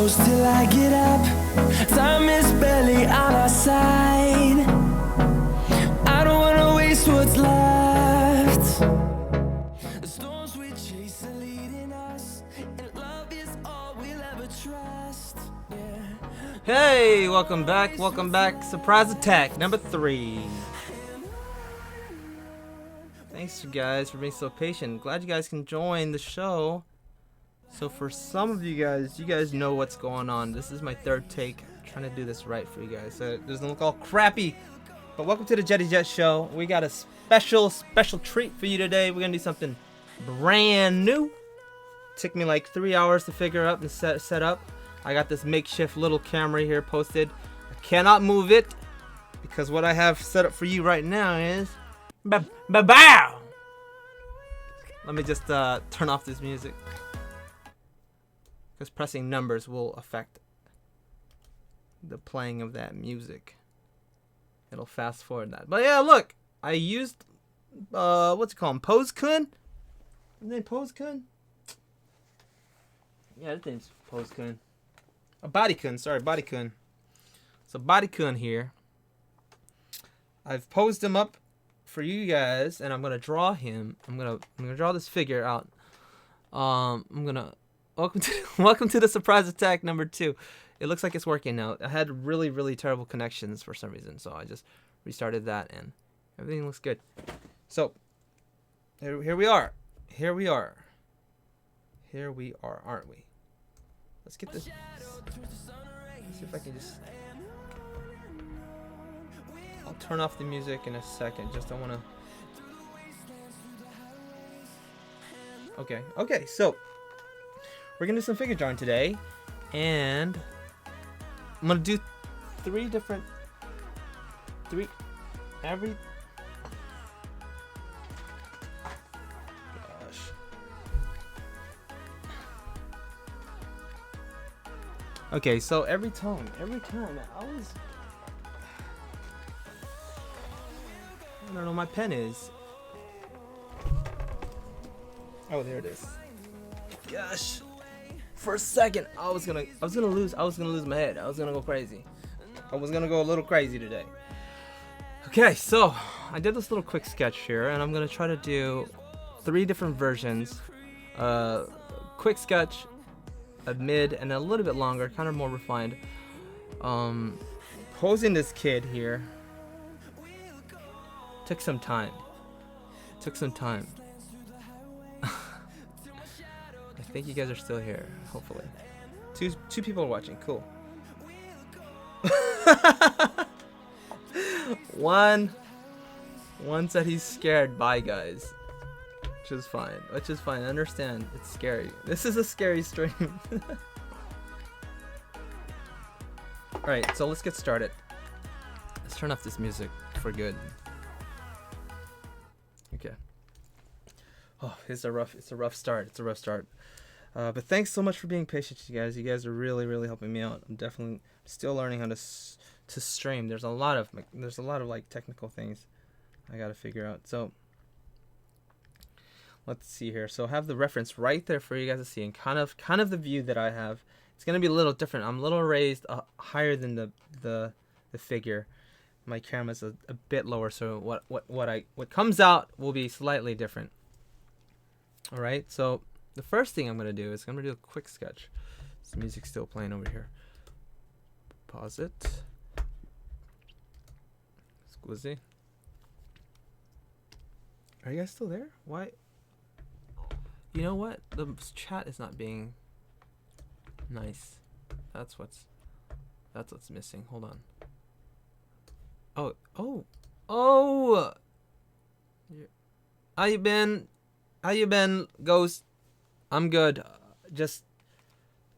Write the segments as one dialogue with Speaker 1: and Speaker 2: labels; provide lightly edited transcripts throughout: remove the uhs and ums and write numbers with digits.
Speaker 1: close till I get up. Time is barely on our side. I don't wanna waste what's left. The storms we chase are leading us, and love is all we'll ever trust. Yeah.
Speaker 2: Hey, welcome back. Surprise attack number 3. Thanks, you guys, for being so patient. Glad you guys can join the show. So for some of you guys know what's going on. This is my 3rd take. I'm trying to do this right for you guys so it doesn't look all crappy. But welcome to the Jetty Jet Show. We got a special treat for you today. We're gonna do something brand new. Took me like 3 hours to figure out and set up. I got this makeshift little camera here posted. I cannot move it because what I have set up for you right now is ba-bow. Let me just turn off this music because pressing numbers will affect the playing of that music. It'll fast forward that. But yeah, look, I used what's it called? Wlcome? His name Wlcome? Yeah, this thing's Wlcome. A bodycon, sorry, bodycon. So bodycon here. I've posed him up for you guys, and I'm gonna draw him. I'm gonna draw this figure out. I'm gonna welcome to the surprise attack number 2. It looks like it's working now. I had really terrible connections for some reason, so I just restarted that, and everything looks good. So here we are. Here we are, aren't we? Let's get this. Let's see if I can just. I'll turn off the music in a second. Just don't want to. Okay. So we're gonna do some figure drawing today, and I'm gonna do 3 every. Okay, so every time I don't know, my pen is. Oh, there it is. Gosh, for a second I was gonna lose my head. I was gonna go crazy. I was gonna go a little crazy today. Okay, so I did this little quick sketch here, and I'm gonna try to do 3 different versions. Quick sketch, a mid, and a little bit longer, kind of more refined. Posing this kid here took some time. I think you guys are still here, hopefully. Two people are watching, cool. One said he's scared. Bye, guys. Which is fine. I understand. It's scary. This is a scary stream. Alright, so let's get started. Let's turn off this music for good. Okay. Oh, it's a rough start. But thanks so much for being patient, you guys. You guys are really helping me out. I'm definitely still learning how to stream. There's a lot of like technical things I gotta figure out. So let's see here. So I have the reference right there for you guys to see, and kind of the view that I have. It's gonna be a little different. I'm a little raised higher than the figure. My camera's a bit lower, so what comes out will be slightly different. All right. So the first thing I'm gonna do is I'm gonna do a quick sketch. This music's still playing over here. Pause it. Squizzy. Are you guys still there? Why? You know what? The chat is not being nice. That's what's missing. Hold on. Oh! How you been? Ghost? I'm good. Just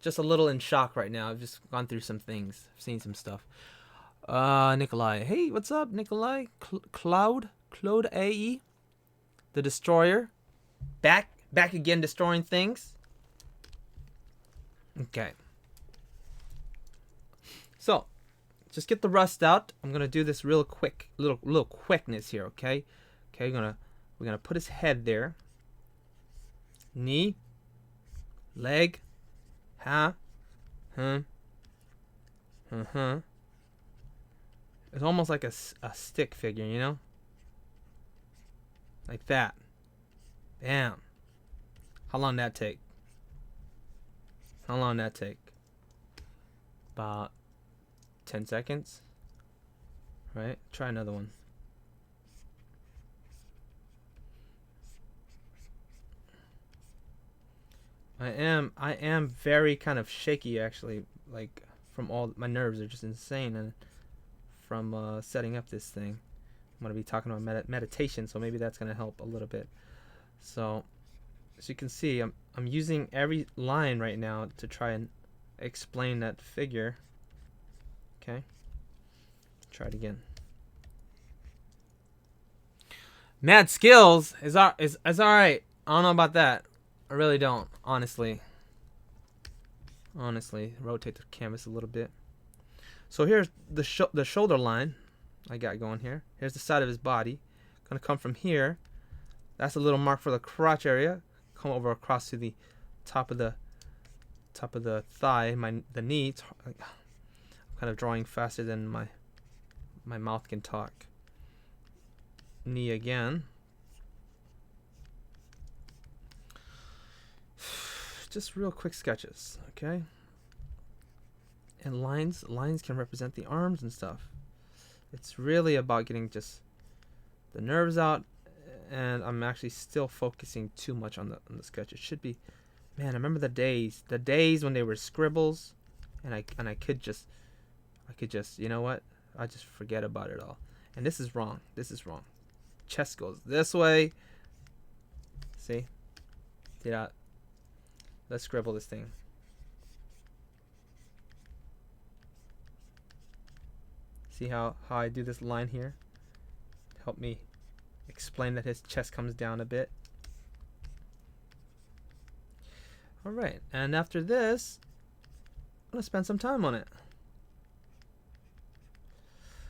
Speaker 2: a little in shock right now. I've just gone through some things. I've seen some stuff. Nikolai. Hey, what's up, Nikolai? Claude AE, the Destroyer, back again, destroying things. Okay. So, just get the rust out. I'm gonna do this real quick, little quickness here. Okay. We're gonna put his head there. Knee, leg, Huh? Uh-huh. It's almost like a stick figure, you know? Like that. Bam. How long did that take? How long did that take? About 10 seconds. Right? Try another one. I am very kind of shaky actually, like from all my nerves are just insane, and from setting up this thing. I'm going to be talking about meditation, so maybe that's going to help a little bit. So as you can see, I'm using every line right now to try and explain that figure. Okay, try it again. Mad skills is all right. I don't know about that. I really don't, honestly. Rotate the canvas a little bit. So here's the shoulder line I got going here. Here's the side of his body. Gonna come from here. That's a little mark for the crotch area. Come over across to the top of the thigh, the knee. I'm kind of drawing faster than my mouth can talk. Knee again. Just real quick sketches, okay? And lines can represent the arms and stuff. It's really about getting just the nerves out, and I'm actually still focusing too much on the sketch. It should be, man, I remember the days when they were scribbles, and I could just, you know what? I just forget about it all. And this is wrong. Chest goes this way. See? Yeah. Let's scribble this thing. See how I do this line here? Help me explain that his chest comes down a bit. Alright, and after this, I'm going to spend some time on it.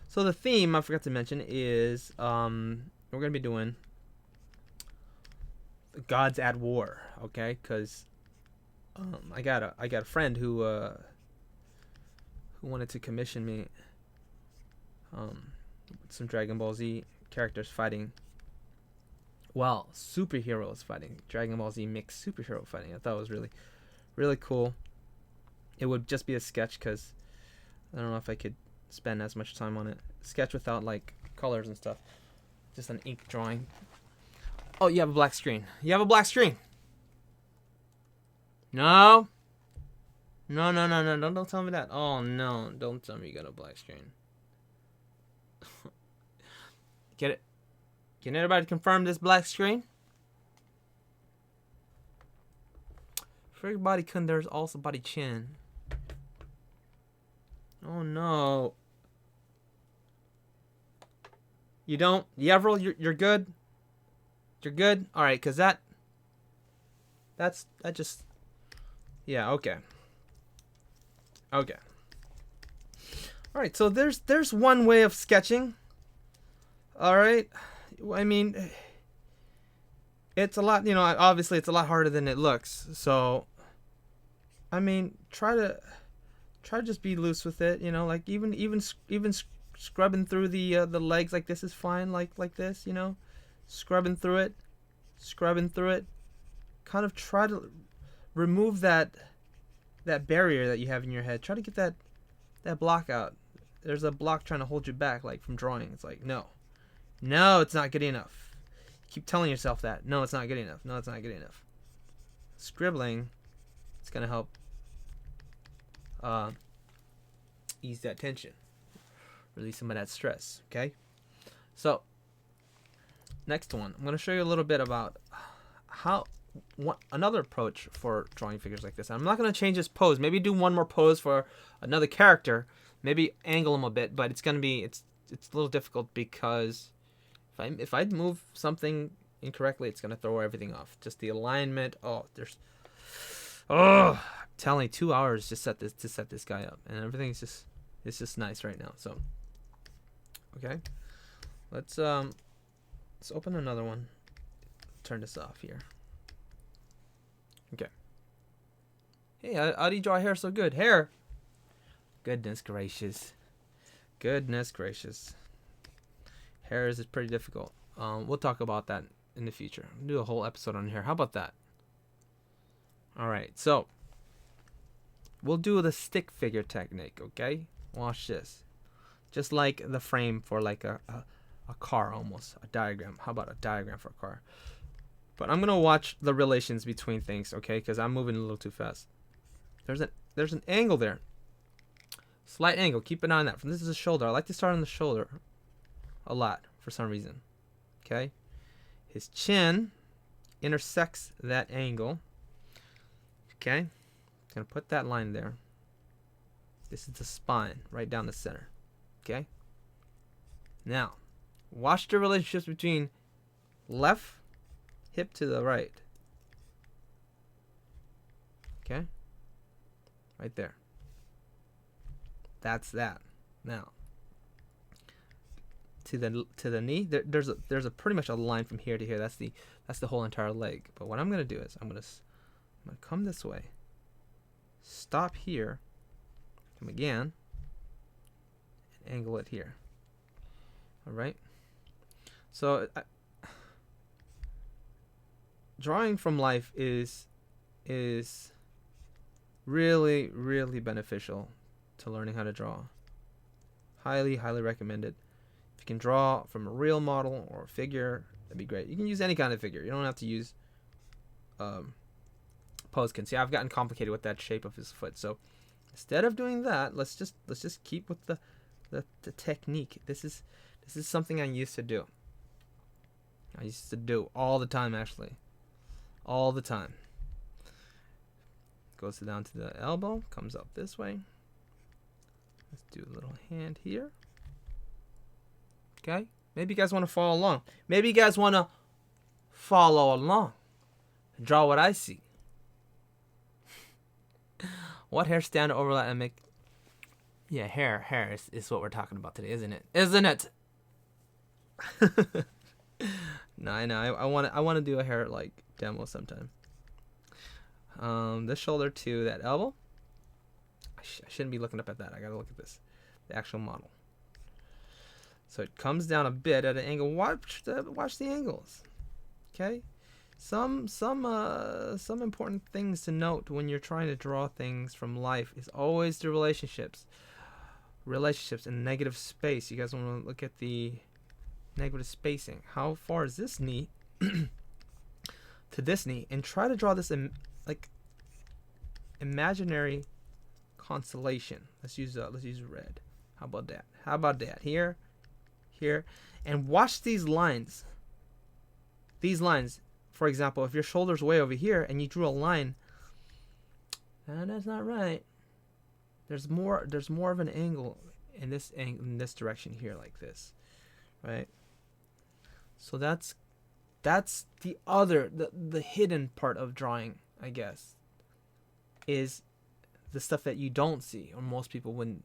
Speaker 2: So the theme, I forgot to mention, is we're going to be doing Gods at War, okay? Because I got a friend who wanted to commission me some Dragon Ball Z characters fighting. Well, superheroes fighting. Dragon Ball Z mixed superhero fighting. I thought it was really, really cool. It would just be a sketch because I don't know if I could spend as much time on it. Sketch without like colors and stuff. Just an ink drawing. Oh, you have a black screen. No. Don't tell me that. Oh no, don't tell me you got a black screen. Get it? Can everybody confirm this black screen? For everybody kun, there's also body chin. Oh no. You don't? Yevril, you're good? You're good? Alright, cause that just, yeah, okay. Alright, so there's one way of sketching. Alright. I mean, it's a lot, obviously it's a lot harder than it looks. So, I mean, try to just be loose with it, like even scrubbing through the legs like this is fine, like this, scrubbing through it. Kind of try to remove that barrier that you have in your head. Try to get that block out. There's a block trying to hold you back, like from drawing. It's like, no, it's not good enough. Keep telling yourself that. No, it's not good enough. Scribbling, it's gonna help ease that tension, release some of that stress. Okay, so next one, I'm gonna show you a little bit about another approach for drawing figures like this. I'm not gonna change this pose. Maybe do one more pose for another character. Maybe angle him a bit, but it's a little difficult because if I move something incorrectly, it's gonna throw everything off. Just the alignment. I'm telling you, 2 hours to set this guy up, and everything's just nice right now. So, okay, let's open another one. Turn this off here. Okay. Hey, how do you draw hair so good? Hair. Goodness gracious. Goodness gracious. Hair is pretty difficult. We'll talk about that in the future. We'll do a whole episode on hair. How about that? All right, so we'll do the stick figure technique, okay? Watch this. Just like the frame for like a car almost, a diagram. How about a diagram for a car? But I'm gonna watch the relations between things, okay? Because I'm moving a little too fast. There's an angle there. Slight angle. Keep an eye on that. This is a shoulder. I like to start on the shoulder a lot for some reason. Okay? His chin intersects that angle. Okay? Gonna put that line there. This is the spine right down the center. Okay? Now, watch the relationships between left hip to the right. Okay? Right there. That's that. Now, to the knee, there's a pretty much a line from here to here. That's the whole entire leg. But what I'm gonna do is I'm gonna come this way, stop here, come again, and angle it here. All right. So drawing from life is really, really beneficial to learning how to draw. Highly, highly recommended. If you can draw from a real model or a figure, that'd be great. You can use any kind of figure. You don't have to use Poskin. See, I've gotten complicated with that shape of his foot. So instead of doing that, let's just keep with the technique. This is something I used to do. I used to do all the time, actually. All the time. Goes down to the elbow, comes up this way. Let's do a little hand here. Okay? Maybe you guys want to follow along. Maybe you guys want to follow along and draw what I see. What hair stand overlap and make... Yeah, hair is what we're talking about today, isn't it? Isn't it? No, I know. I want to do a hair like demo sometime. This shoulder to that elbow. I shouldn't be looking up at that. I gotta look at this, the actual model. So it comes down a bit at an angle. Watch the angles. Okay. Some important things to note when you're trying to draw things from life is always the relationships in negative space. You guys want to look at the negative spacing. How far is this knee to this knee, and try to draw this in like imaginary constellation. Let's use red. How about that? Here, and watch these lines. For example, if your shoulder's way over here and you drew a line, that's not right. There's more of an angle in this direction here, like this, right? So that's the hidden part of drawing, I guess, is the stuff that you don't see, or most people wouldn't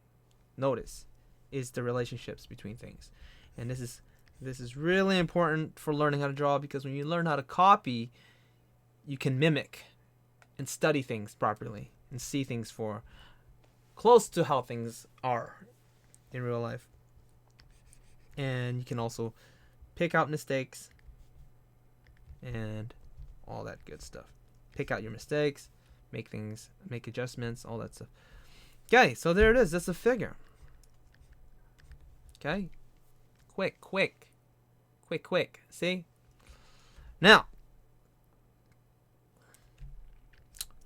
Speaker 2: notice, is the relationships between things. And this is really important for learning how to draw, because when you learn how to copy, you can mimic and study things properly and see things for close to how things are in real life. And you can also pick out mistakes and all that good stuff. Pick out your mistakes, make adjustments, all that stuff. Okay, so there it is. That's a figure. Okay? Quick. See? Now,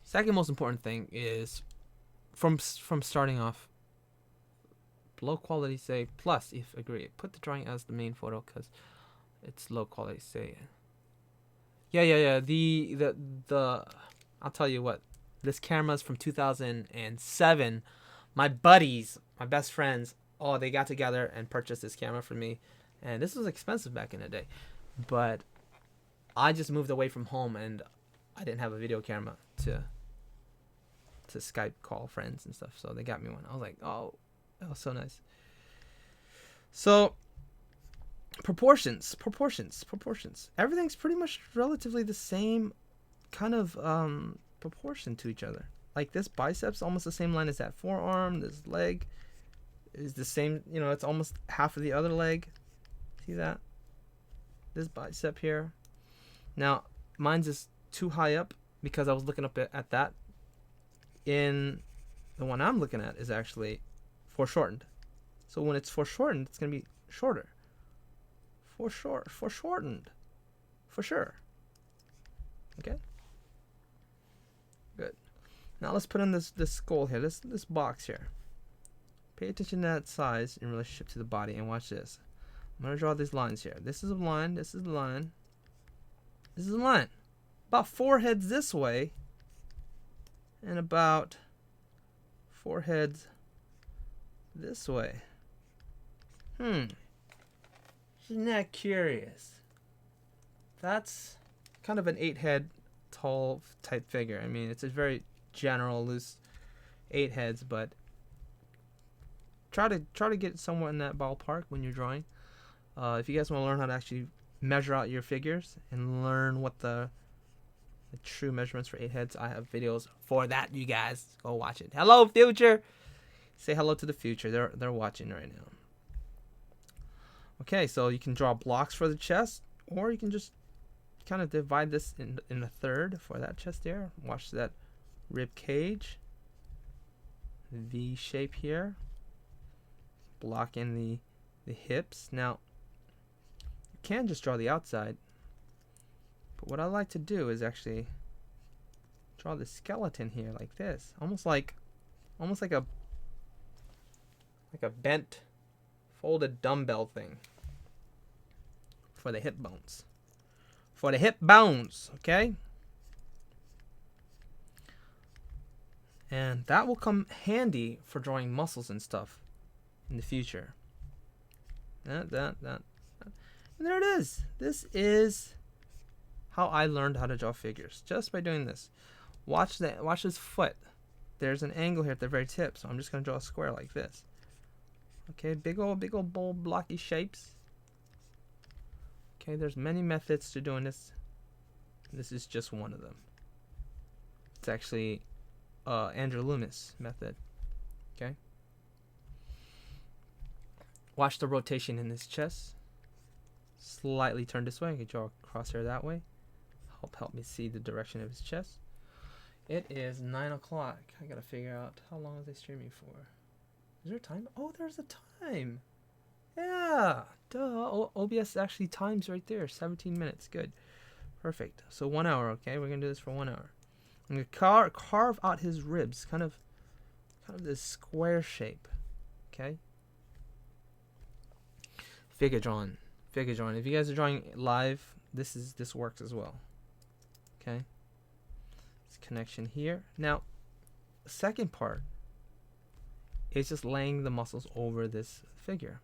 Speaker 2: second most important thing is from starting off, low quality, say, plus, if agree. Put the drawing as the main photo because it's low quality, say. Yeah. The I'll tell you what. This camera's from 2007. My buddies, my best friends, they got together and purchased this camera for me. And this was expensive back in the day. But I just moved away from home and I didn't have a video camera to Skype call friends and stuff. So they got me one. I was like, oh, that was so nice. So proportions. Everything's pretty much relatively the same kind of proportion to each other. like this biceps, almost the same line as that forearm. This leg is the same, you know, it's almost half of the other leg. See that? This bicep here. Now, mine's is too high up because I was looking up at that. In the one I'm looking at is actually foreshortened. So when it's foreshortened, it's going to be shorter. Foreshortened. For sure. Okay? Good. Now let's put in this skull here, this box here. Pay attention to that size in relationship to the body, and watch this. I'm going to draw these lines here. This is a line, this is a line. This is a line. About 4 heads this way, and about 4 heads this way. Isn't that curious? That's kind of an 8 head tall type figure. I mean, it's a very general, loose 8 heads, but try to get somewhere in that ballpark when you're drawing. If you guys want to learn how to actually measure out your figures and learn what the true measurements for 8 heads, I have videos for that. You guys go watch it. Hello, future. Say hello to the future. They're watching right now. Okay, so you can draw blocks for the chest, or you can just kind of divide this in a third for that chest there. Watch that rib cage, V shape here, block in the hips. Now, you can just draw the outside, but what I like to do is actually draw the skeleton here like this, almost like a bent, folded dumbbell thing for the hip bones. For the hip bones, okay? And that will come handy for drawing muscles and stuff in the future. And there it is. This is how I learned how to draw figures, just by doing this. Watch this foot. There's an angle here at the very tip, so I'm just gonna draw a square like this. Okay, big old bold blocky shapes. Okay, there's many methods to doing this. This is just one of them. It's actually Andrew Loomis method. Okay. Watch the rotation in his chest. Slightly turn this way. I can draw a crosshair that way. Help me see the direction of his chest. It is 9 o'clock. I gotta figure out how long is they streaming for. Is there a time? Oh, there's a time. Yeah, duh. OBS actually times right there. 17 minutes. Good. Perfect. So 1 hour, okay? We're going to do this for 1 hour. I'm going to carve out his ribs. Kind of this square shape. Okay? Figure drawing. If you guys are drawing live, this works as well. Okay? This connection here. Now, the second part is just laying the muscles over this figure.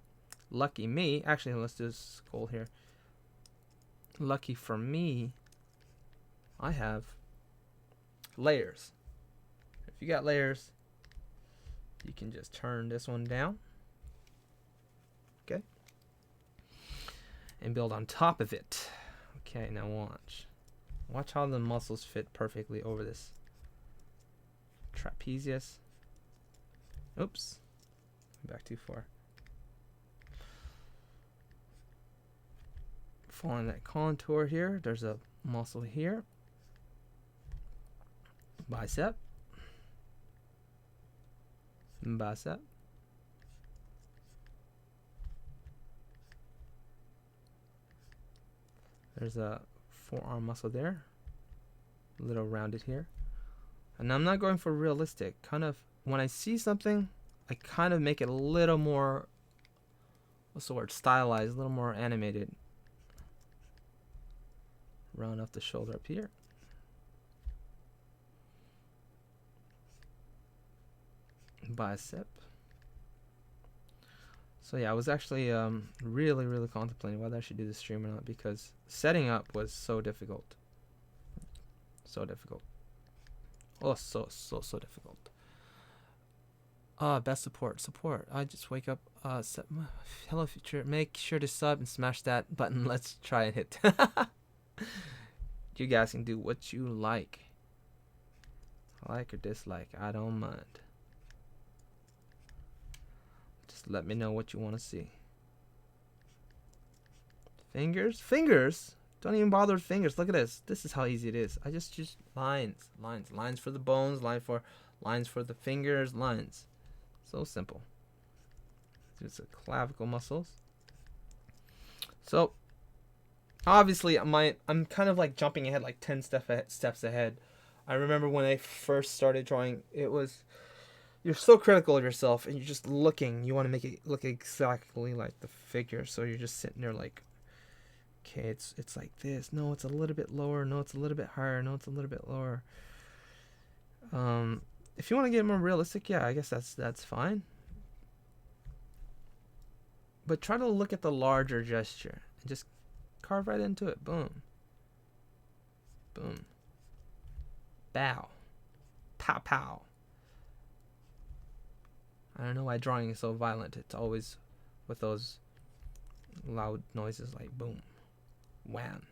Speaker 2: Lucky me, actually, let's do this skull here. Lucky for me, I have layers. If you got layers, you can just turn this one down. Okay? And build on top of it. Okay, now watch. Watch how the muscles fit perfectly over this trapezius. Oops. Back too far. Following that contour here, there's a muscle here. Bicep. Bicep. There's a forearm muscle there. A little rounded here. And I'm not going for realistic. Kind of, when I see something, I kind of make it a little more, what's the word, stylized, a little more animated. Round off the shoulder up here. Bicep. So yeah, I was actually really contemplating whether I should do the stream or not, because setting up was so difficult. So difficult. Oh, so difficult. Best support. I just wake up. Hello future. Make sure to sub and smash that button. Let's try and hit. You guys can do what you like. Like or dislike, I don't mind. Just let me know what you want to see. Fingers? Fingers? Don't even bother with fingers. Look at this. This is how easy it is. I just use lines. Lines for the bones, lines for the fingers, lines. So simple. It's the clavicle muscles. So obviously I'm kind of like jumping ahead, like 10 steps ahead. I remember when I first started drawing, it was, you're so critical of yourself and you're just looking, you want to make it look exactly like the figure. So you're just sitting there like, okay, it's like this. No, it's a little bit lower. No, it's a little bit higher. No, it's a little bit lower. If you want to get more realistic, yeah, I guess that's fine. But try to look at the larger gesture and just carve right into it. Boom. Boom. Bow. Pow pow. I don't know why drawing is so violent. It's always with those loud noises like boom. Wham.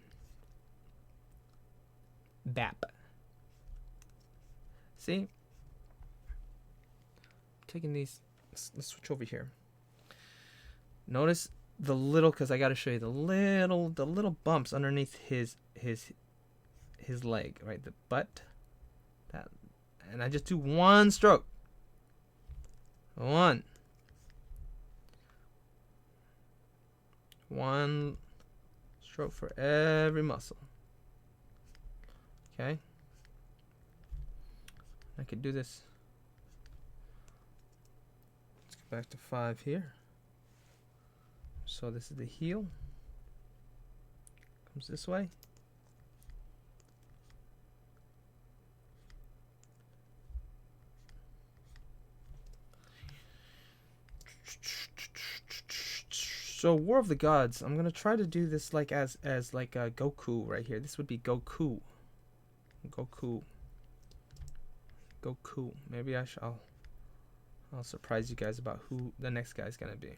Speaker 2: Bap. See? Taking these, let's switch over here. Notice the little, because I got to show you the little bumps underneath his leg, right? The butt. That, and I just do one stroke. One stroke for every muscle. Okay. I could do this. Let's go back to 5 here. So this is the heel. Comes this way. So War of the Gods, I'm gonna try to do this like as like a Goku right here. This would be Goku. Maybe I'll surprise you guys about who the next guy's gonna be.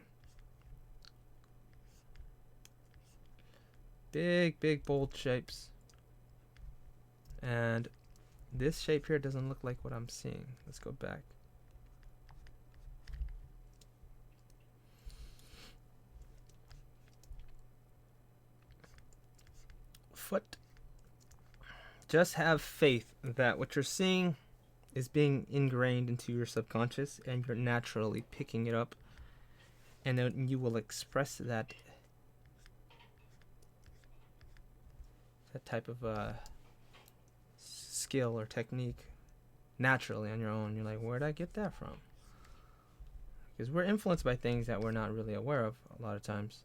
Speaker 2: Big bold shapes. And this shape here doesn't look like what I'm seeing. Let's go back. Foot. Just have faith that what you're seeing is being ingrained into your subconscious and you're naturally picking it up, and then you will express that type of skill or technique naturally on your own. You're like, where'd I get that from? Because we're influenced by things that we're not really aware of a lot of times.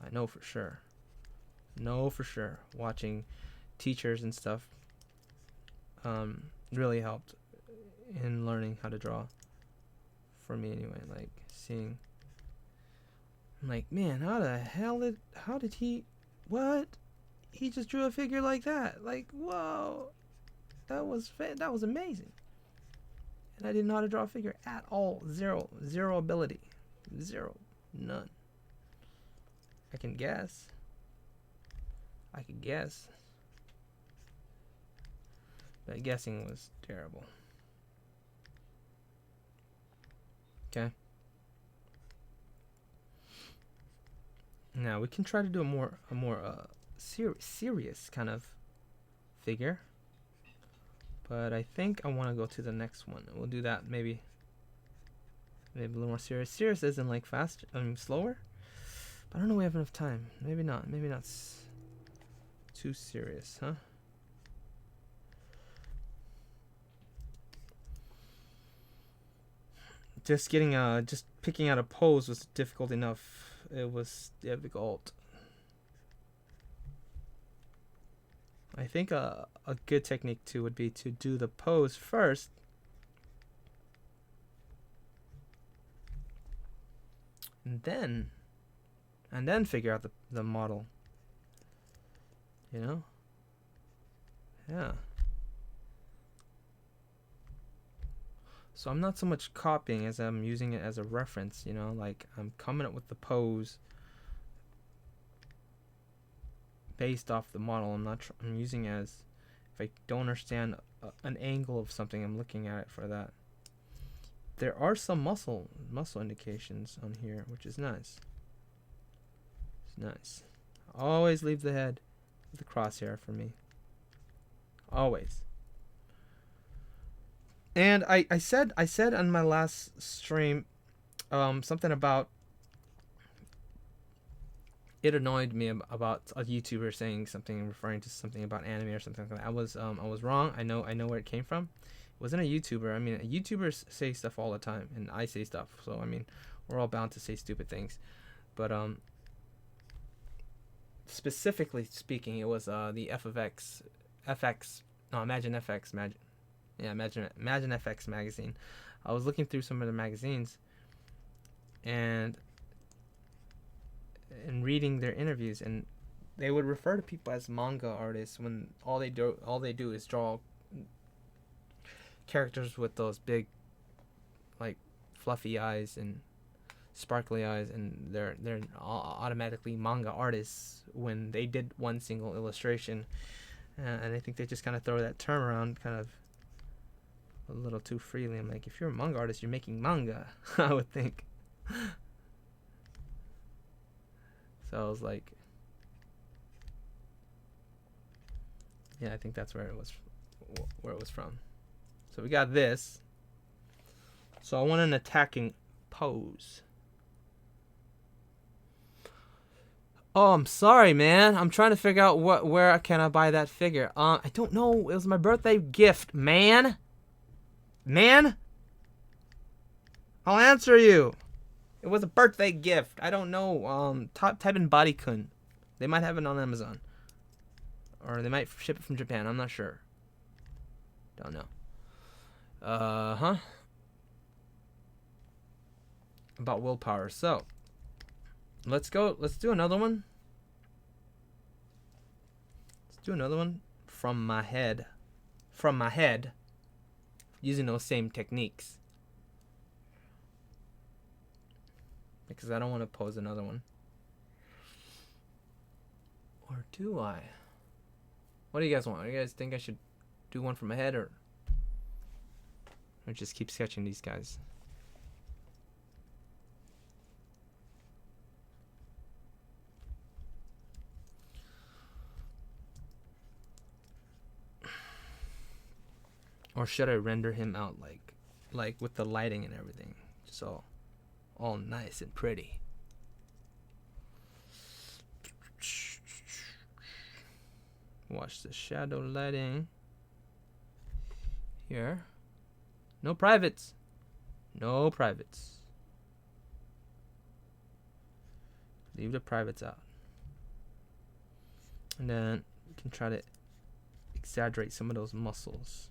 Speaker 2: I know for sure. Watching teachers and stuff really helped in learning how to draw. For me anyway, like seeing, I'm like, man, how did he, what? He just drew a figure like that. Like, whoa, that was amazing. And I didn't know how to draw a figure at all. Zero ability. None. I can guess. But guessing was terrible. Okay. Now we can try to do a more serious kind of figure. But I think I want to go to the next one. We'll do that maybe a little more serious. Serious isn't like fast, slower. But I don't know if we have enough time. Maybe not too serious, huh? Just picking out a pose was difficult enough. It was difficult. I think a good technique too would be to do the pose first, and then figure out the model. You know? Yeah. So I'm not so much copying as I'm using it as a reference, you know, like I'm coming up with the pose based off the model. I'm using as, if I don't understand an angle of something. I'm looking at it for that. There are some muscle indications on here, which is nice. It's nice. Always leave the head with the crosshair for me. Always. And I said on my last stream something about it annoyed me about a YouTuber saying something referring to something about anime or something like that. I was wrong. I know where it came from. It wasn't a YouTuber. I mean, YouTubers say stuff all the time, and I say stuff. So I mean, we're all bound to say stupid things. But specifically speaking, it was the Imagine FX magazine. I was looking through some of the magazines and reading their interviews, and they would refer to people as manga artists when all they do is draw characters with those big, like, fluffy eyes and sparkly eyes, and they're automatically manga artists when they did one single illustration. And I think they just kind of throw that term around kind of a little too freely. I'm like, if you're a manga artist, you're making manga, I would think. So I was like, yeah, I think that's where it was from. So we got this. So I want an attacking pose. Oh, I'm sorry, man. I'm trying to figure out where can I buy that figure. I don't know. It was my birthday gift, man. I'll answer you. It was a birthday gift. I don't know. Type in Bodycon. They might have it on Amazon. Or they might ship it from Japan. I'm not sure. Don't know. About willpower. So, let's go. Let's do another one. Let's do another one from my head. Using those same techniques. Because I don't want to pose another one. Or do I? What do you guys want? Do you guys think I should do one from my head, or just keep sketching these guys? Or should I render him out like with the lighting and everything, just all nice and pretty? Watch the shadow lighting here. No privates. Leave the privates out. And then we can try to exaggerate some of those muscles.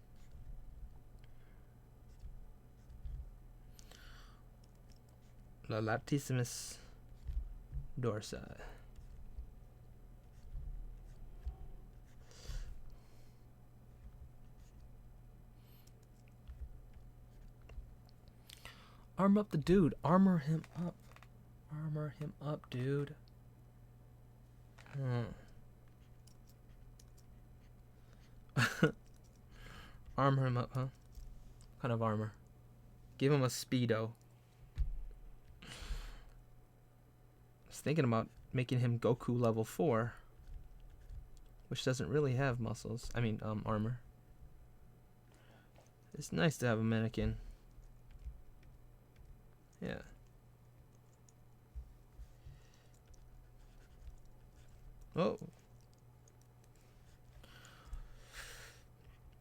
Speaker 2: The latissimus dorsi. Arm up the dude. Armor him up. Dude. Armor him up, huh? What kind of armor? Give him a speedo. I was thinking about making him Goku level 4, which doesn't really have muscles. I mean, armor. It's nice to have a mannequin. Yeah. Oh.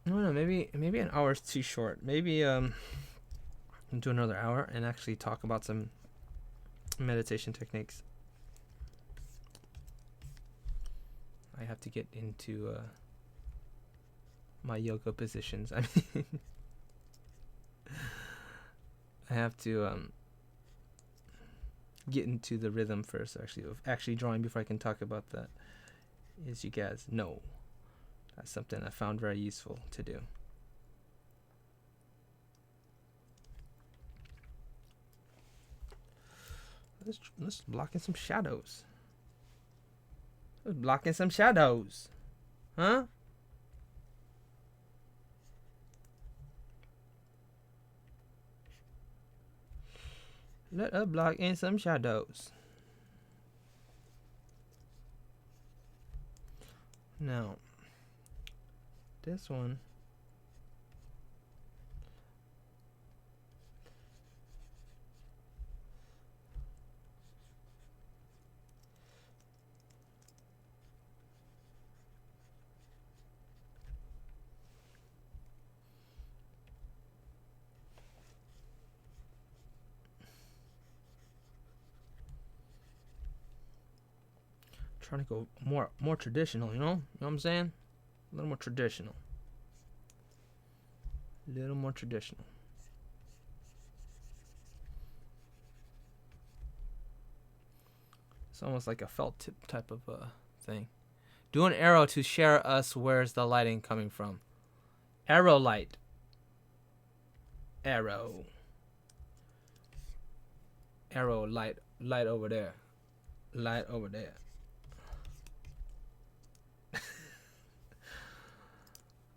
Speaker 2: I don't know, maybe an hour is too short. Maybe do another hour and actually talk about some meditation techniques. I have to get into my yoga positions. I mean, I have to get into the rhythm first, actually, of actually drawing before I can talk about that. As you guys know, that's something I found very useful to do. Let's block in some shadows. Huh? Let us block in some shadows. Now, this one. Trying to go more traditional, you know? You know what I'm saying? A little more traditional. A little more traditional. It's almost like a felt tip type of thing. Do an arrow to share us where's the lighting coming from. Arrow light. Arrow. Arrow light. Light over there. Light over there.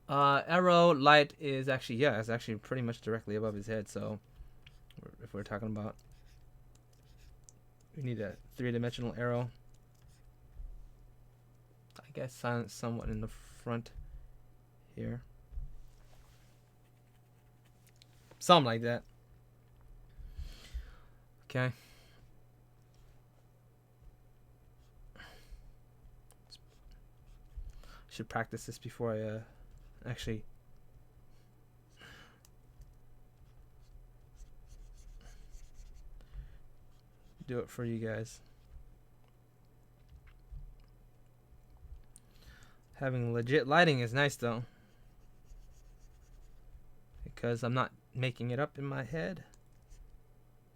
Speaker 2: Arrow light is actually, yeah, it's actually pretty much directly above his head. So if we're talking about, we need a 3-dimensional arrow. I guess somewhat in the front here. Something like that. Okay. Should practice this before I actually do it for you guys. Having legit lighting is nice though, because I'm not making it up in my head.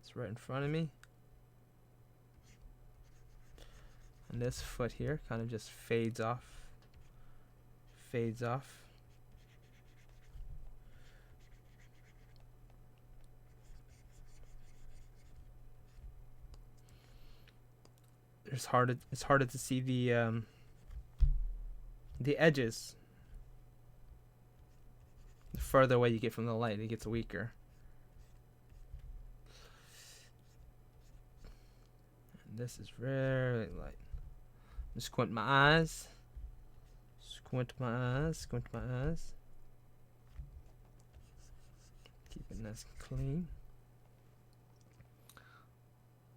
Speaker 2: It's right in front of me. And this foot here kind of just fades off. Fades off. It's harder to see the edges. The further away you get from the light, it gets weaker. And this is very light. Just squint my eyes. Squint my eyes. Squint my eyes. Keep it nice and clean.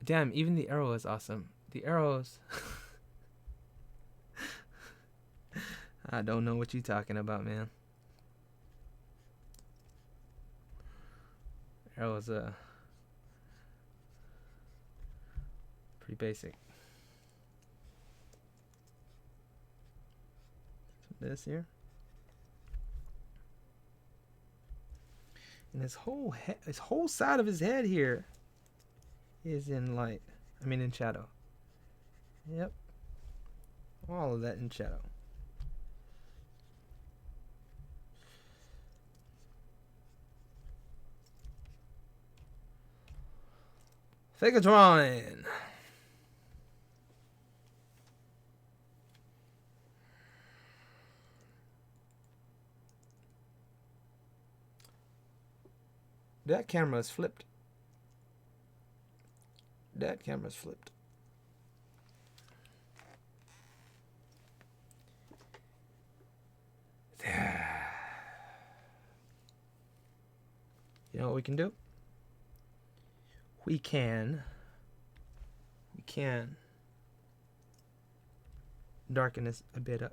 Speaker 2: Damn, even the arrow is awesome. The arrows. I don't know what you're talking about, man. Arrows pretty basic. This here. And his whole side of his head here is in light. I mean in shadow. Yep. All of that in shadow. Take a drawing. That camera is flipped. That camera's flipped. There. You know what we can do? We can darken this a bit up,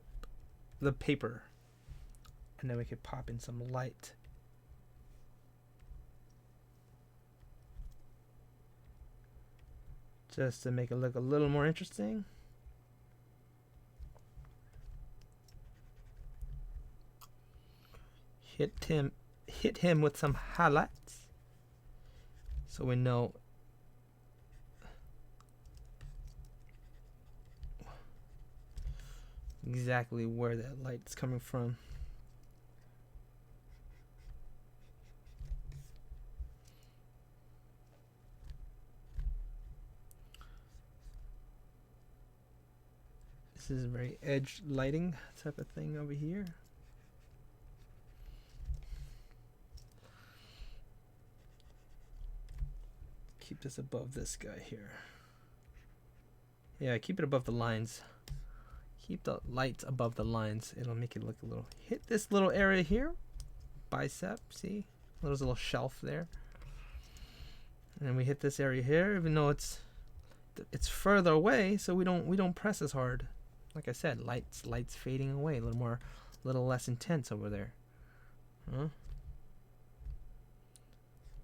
Speaker 2: the paper, and then we could pop in some light. Just to make it look a little more interesting. Hit him with some highlights so we know exactly where that light's coming from. This is very edge lighting type of thing over here. keep this above this guy here. Yeah, keep it above the lines. Keep the lights above the lines. It'll make it look a little. Hit this little area here. Bicep, see? There's a little shelf there. And we hit this area here, even though it's further away, so we don't press as hard. Like I said, lights fading away, a little less intense over there. Huh?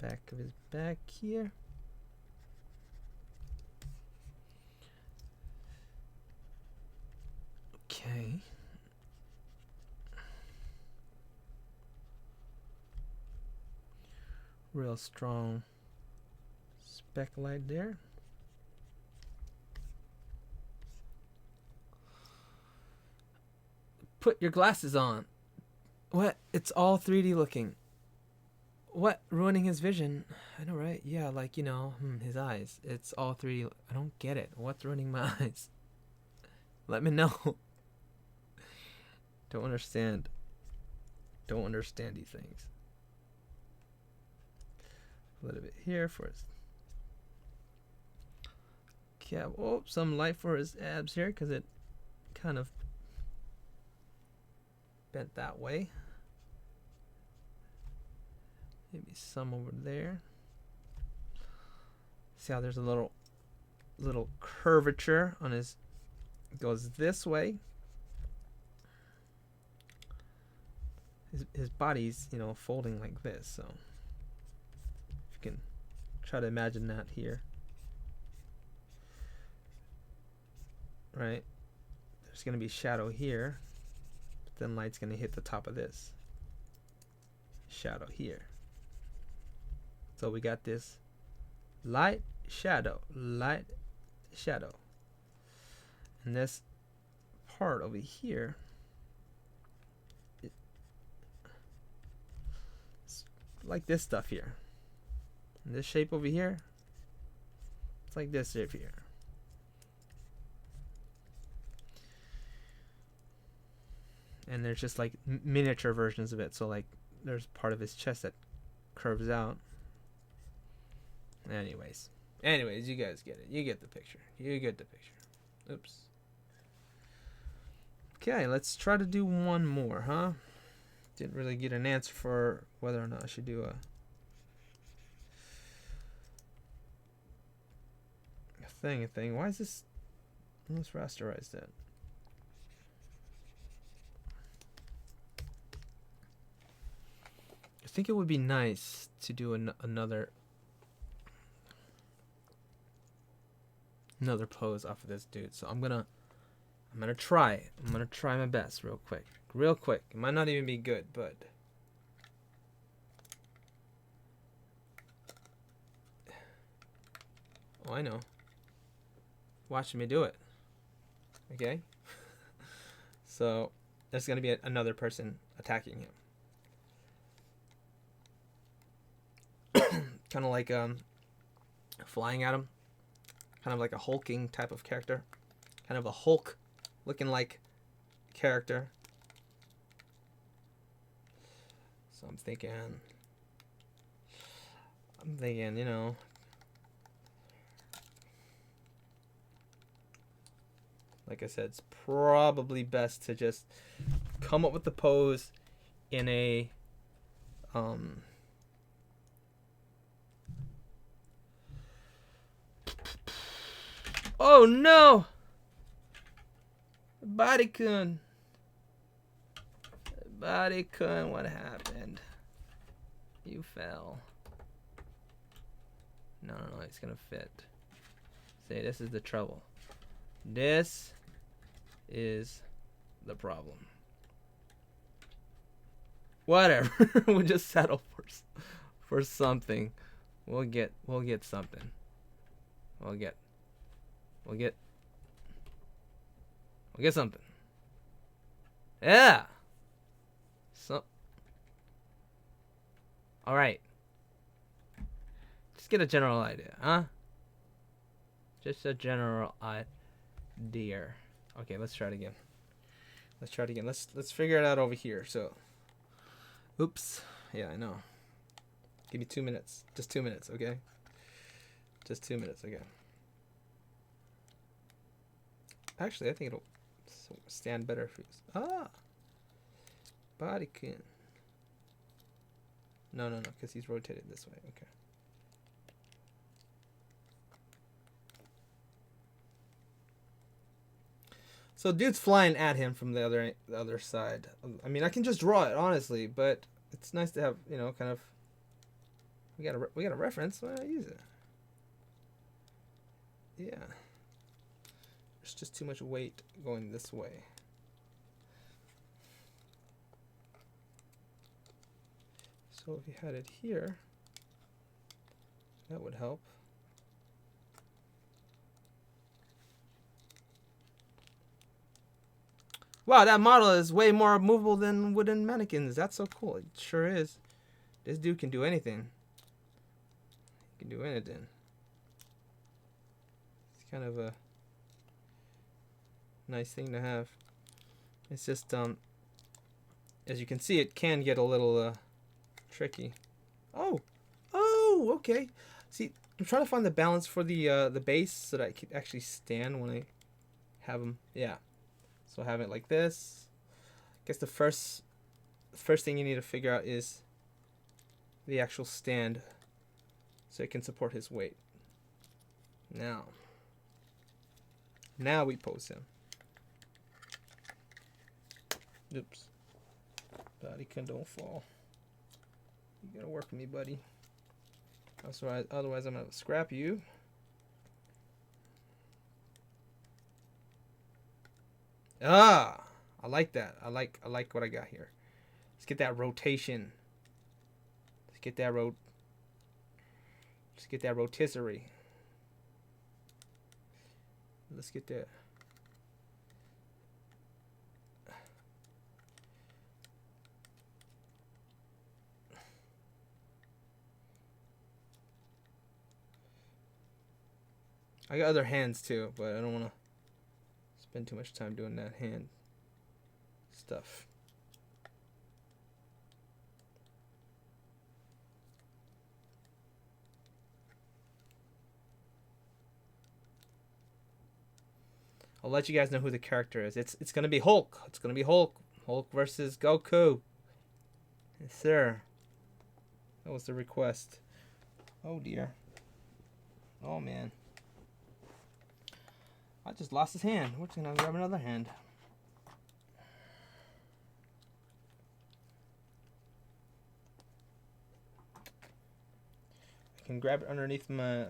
Speaker 2: Back of his back here. Okay. Real strong speck light there. Put your glasses on. What? It's all 3D looking. What? Ruining his vision? I know, right? Yeah, like, you know, his eyes. It's all 3D. I don't get it. What's ruining my eyes? Let me know. Don't understand. Don't understand these things. A little bit here for his cap. Oh, some light for his abs here because it kind of bent that way. Maybe some over there. See how there's a little curvature on his. It goes this way. His body's, you know, folding like this. So if you can try to imagine that here, right? There's gonna be shadow here, but then light's gonna hit the top of this shadow here. So we got this light, shadow, and this part over here, it's like this stuff here. And this shape over here, it's like this shape here. And there's just like miniature versions of it. So like there's part of his chest that curves out. Anyways, you guys get it. You get the picture. Oops. Okay, let's try to do one more, huh? Didn't really get an answer for whether or not I should do a thing. Why is this? Let's rasterize that. I think it would be nice to do another pose off of this dude. So I'm gonna try my best real quick. It might not even be good, but oh, I know. Watching me do it. Okay. So there's gonna be another person attacking him. Kind of like flying at him. Kind of like a hulking type of character. Kind of a Hulk looking like character. So I'm thinking, you know, like I said, it's probably best to just come up with the pose in a oh no! Bodycon, what happened? You fell. No, it's gonna fit. See, this is the trouble. This is the problem. Whatever. We'll just settle for something. We'll get something. We'll get something. Yeah. So. All right. Just get a general idea, huh? Just a general idea. Okay, let's try it again. Let's figure it out over here. So. Oops. Yeah, I know. Give me 2 minutes. Just 2 minutes, okay? Just 2 minutes, okay. Actually, I think it'll stand better if it's... Bodykin. No, because he's rotated this way. Okay. So dude's flying at him from the other side. I mean, I can just draw it, honestly, but it's nice to have, you know, kind of... We got a reference. Why not use it? Yeah. There's just too much weight going this way. So if you had it here, that would help. Wow, that model is way more movable than wooden mannequins. That's so cool. It sure is. This dude can do anything. He can do anything. It's kind of a nice thing to have. It's just, as you can see, it can get a little, tricky. Oh, okay. See, I'm trying to find the balance for the base so that I can actually stand when I have them. Yeah. So have it like this. I guess the first thing you need to figure out is the actual stand so it can support his weight. Now we pose him. Oops. Bodykin, don't fall. You gotta work with me, buddy. Otherwise I'm gonna scrap you. I like that. I like what I got here. Let's get that rotation. Let's get that rotisserie. Let's get that. I got other hands too, but I don't want to spend too much time doing that hand stuff. I'll let you guys know who the character is. It's gonna be Hulk. It's gonna be Hulk. Hulk versus Goku. Yes, sir. That was the request. Oh dear. Oh man. I just lost his hand. We're just gonna grab another hand. I can grab it underneath my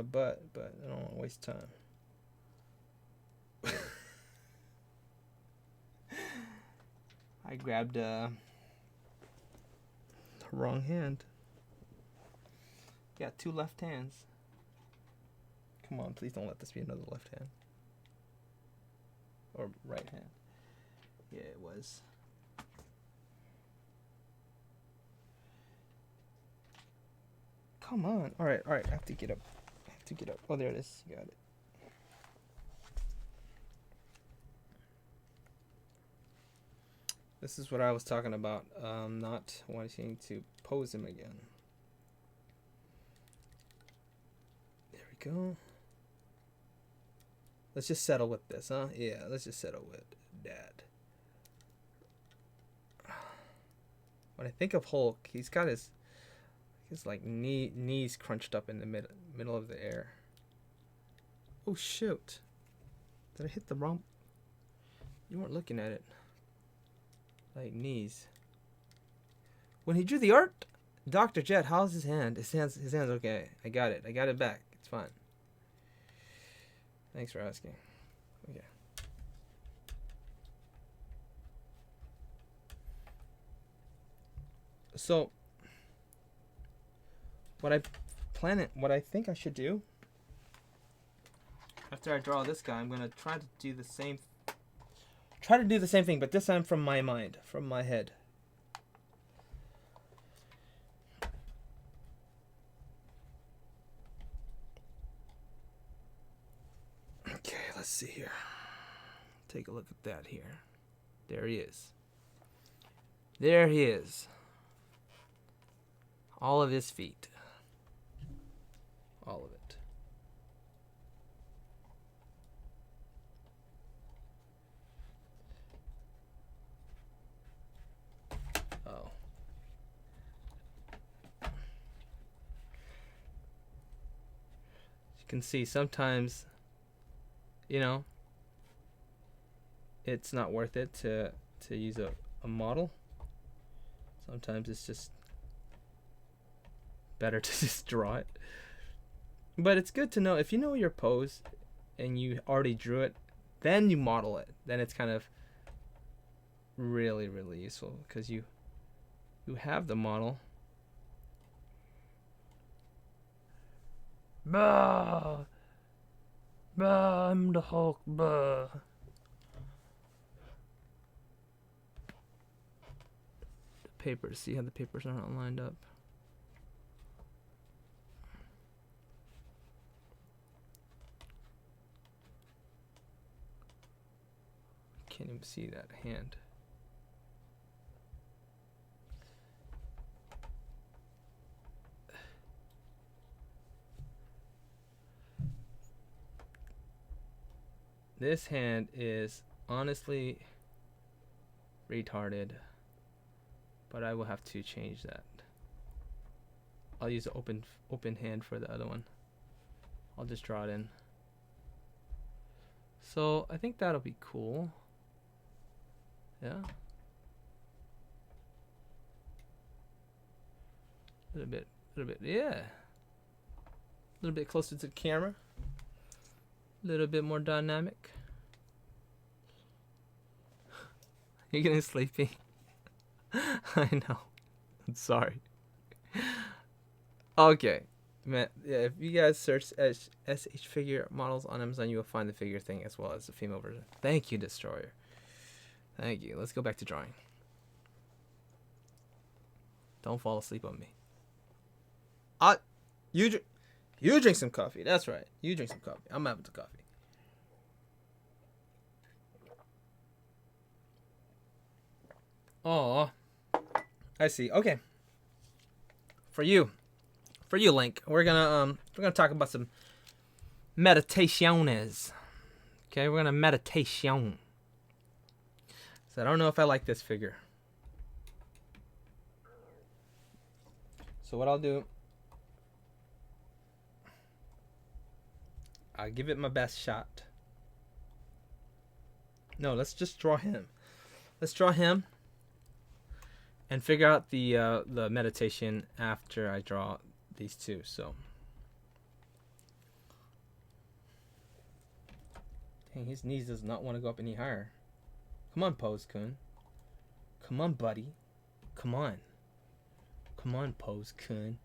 Speaker 2: butt, but I don't want to waste time. I grabbed the wrong hand. Got two left hands. Come on, please don't let this be another left hand. Or right hand. Yeah, it was. Come on. Alright. I have to get up. Oh, there it is. Got it. This is what I was talking about. Not wanting to pose him again. There we go. Let's just settle with this, huh? Yeah, let's just settle with that. When I think of Hulk, he's got his like knees crunched up in the middle of the air. Oh shoot! Did I hit the wrong? You weren't looking at it. Like knees. When he drew the art, Dr. Jet, how's his hand? His hand's okay. I got it back. It's fine. Thanks for asking. Okay. So, what I think I should do after I draw this guy, I'm gonna try to do the same thing, but this time from my mind, from my head. Okay, let's see here. Take a look at that here. There he is. There he is. All of his feet. All of it. Oh. You can see sometimes, you know, it's not worth it to use a model. Sometimes it's just better to just draw it. But it's good to know if you know your pose and you already drew it, then you model it. Then it's kind of really, really useful because you have the model. Bah, bah, I'm the Hulk. Bah. The papers. See how the papers are not lined up. Can't even see that hand. This hand is honestly retarded, but I will have to change that. I'll use the open hand for the other one. I'll just draw it in. So I think that'll be cool. Yeah. A little bit, yeah. A little bit closer to the camera. A little bit more dynamic. You're getting sleepy. I know. I'm sorry. Okay. Man, yeah, if you guys search SH figure models on Amazon, you will find the figure thing as well as the female version. Thank you, Destroyer. Thank you. Let's go back to drawing. Don't fall asleep on me. You drink some coffee. That's right. You drink some coffee. I'm having some coffee. Oh, I see. Okay. For you, Link, we're gonna talk about some meditaciones. Okay, we're gonna meditation. So I don't know if I like this figure. So what I'll do, I'll give it my best shot. No, let's just draw him. Let's draw him and figure out the meditation after I draw these two. So, dang, his knees does not want to go up any higher. Come on, Pose-kun. Come on, buddy. Come on. Come on, Pose-kun.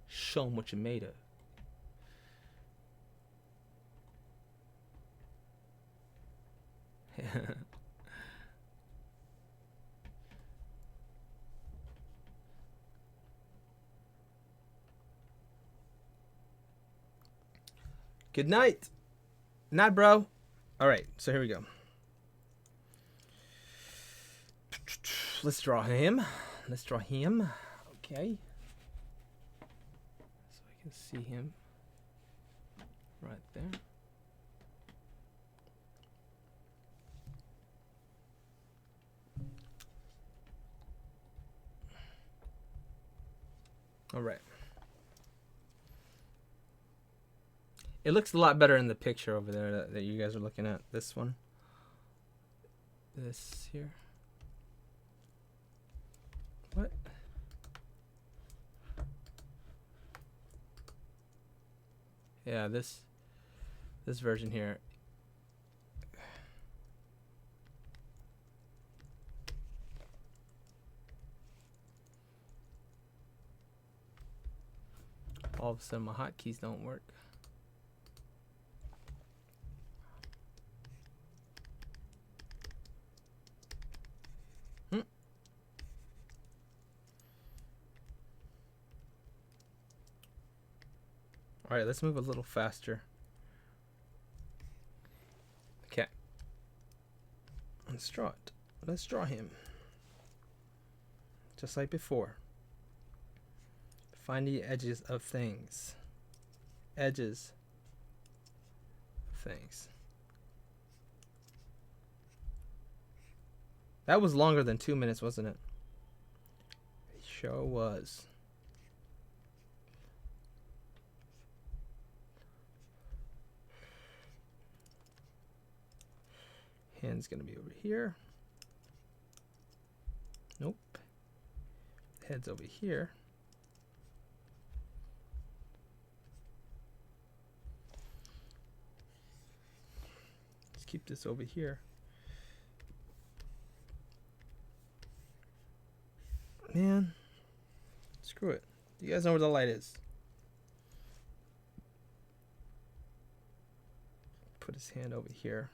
Speaker 2: Show him what you made of. Good night. Night, bro. All right, so here we go. Let's draw him. Let's draw him. Okay. So I can see him right there. All right. It looks a lot better in the picture over there that you guys are looking at. This one. This here. What? Yeah, this version here. All of a sudden my hotkeys don't work. All right, let's move a little faster. Okay. Let's draw it. Let's draw him. Just like before. Find the edges of things. Edges of things. That was longer than 2 minutes, wasn't it? It sure was. Hand's gonna be over here. Nope. Head's over here. Let's keep this over here. Man, screw it. You guys know where the light is. Put his hand over here.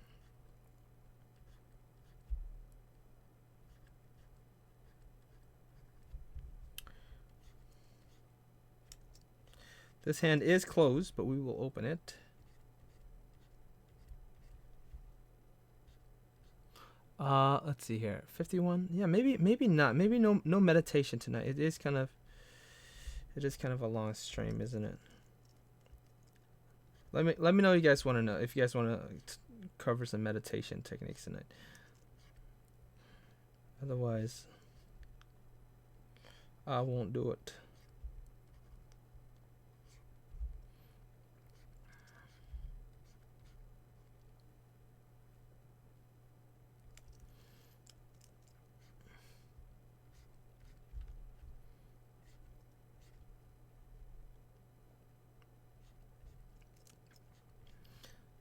Speaker 2: This hand is closed, but we will open it. Let's see here. 51. Yeah, maybe not. Maybe no meditation tonight. It is kind of a long stream, isn't it? Let me know if you guys want to know if you guys want to cover some meditation techniques tonight. Otherwise, I won't do it.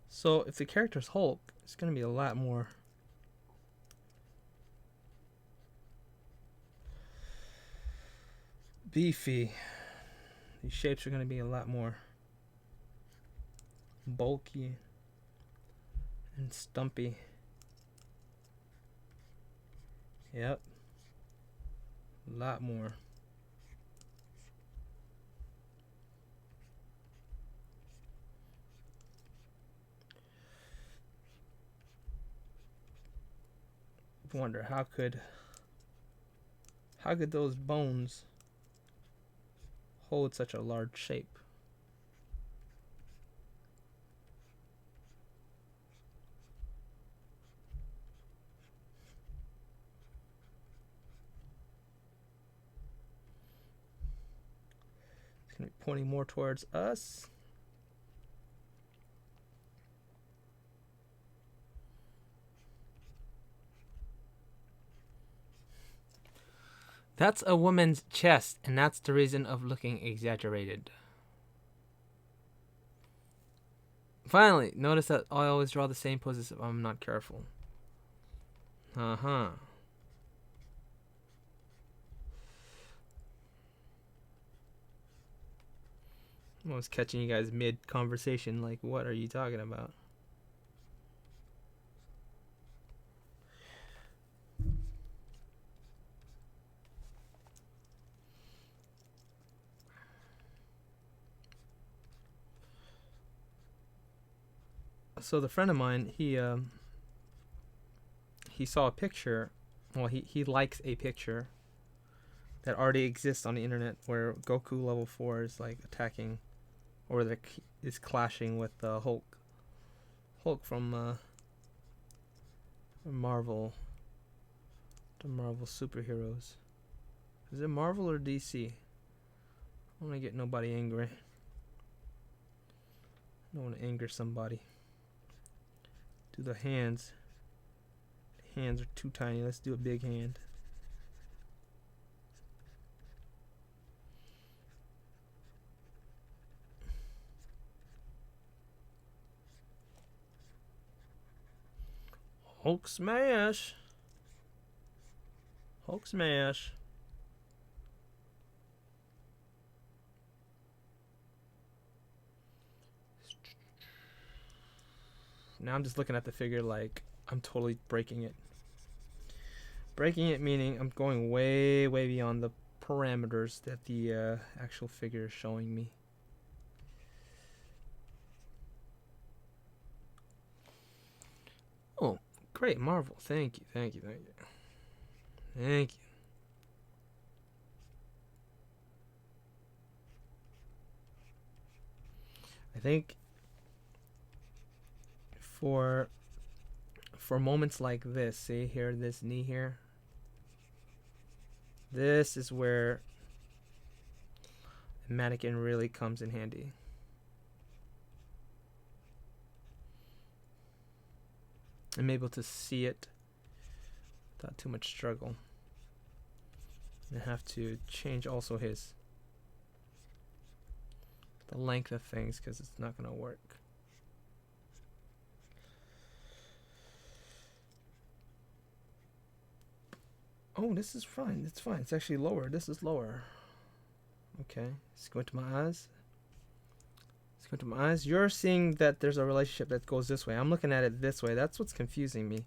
Speaker 2: So if the character's Hulk, it's going to be a lot more beefy. These shapes are going to be a lot more bulky and stumpy. Yep. A lot more. Wonder how could those bones hold such a large shape? It's gonna be pointing more towards us. That's a woman's chest, and that's the reason of looking exaggerated. Finally, notice that I always draw the same poses if I'm not careful. Uh-huh. I was catching you guys mid-conversation, like, what are you talking about? So the friend of mine, he saw a picture. Well, he likes a picture that already exists on the internet where Goku level 4 is like attacking, or is clashing with Hulk. Hulk from Marvel. The Marvel superheroes. Is it Marvel or DC? I don't want to get nobody angry. I don't want to anger somebody. Do the hands. The hands are too tiny. Let's do a big hand. Hulk smash. Hulk smash. Now I'm just looking at the figure like I'm totally breaking it. Breaking it meaning I'm going way, way beyond the parameters that the actual figure is showing me. Oh, great, Marvel. Thank you, thank you, thank you. Thank you. I think for moments like this, see here, this knee here, this is where a mannequin really comes in handy. I'm able to see it without too much struggle. I have to change also the length of things because it's not going to work. Oh, this is fine. It's fine. It's actually lower. This is lower. Okay. Let's go into my eyes. Let's go into my eyes. You're seeing that there's a relationship that goes this way. I'm looking at it this way. That's what's confusing me.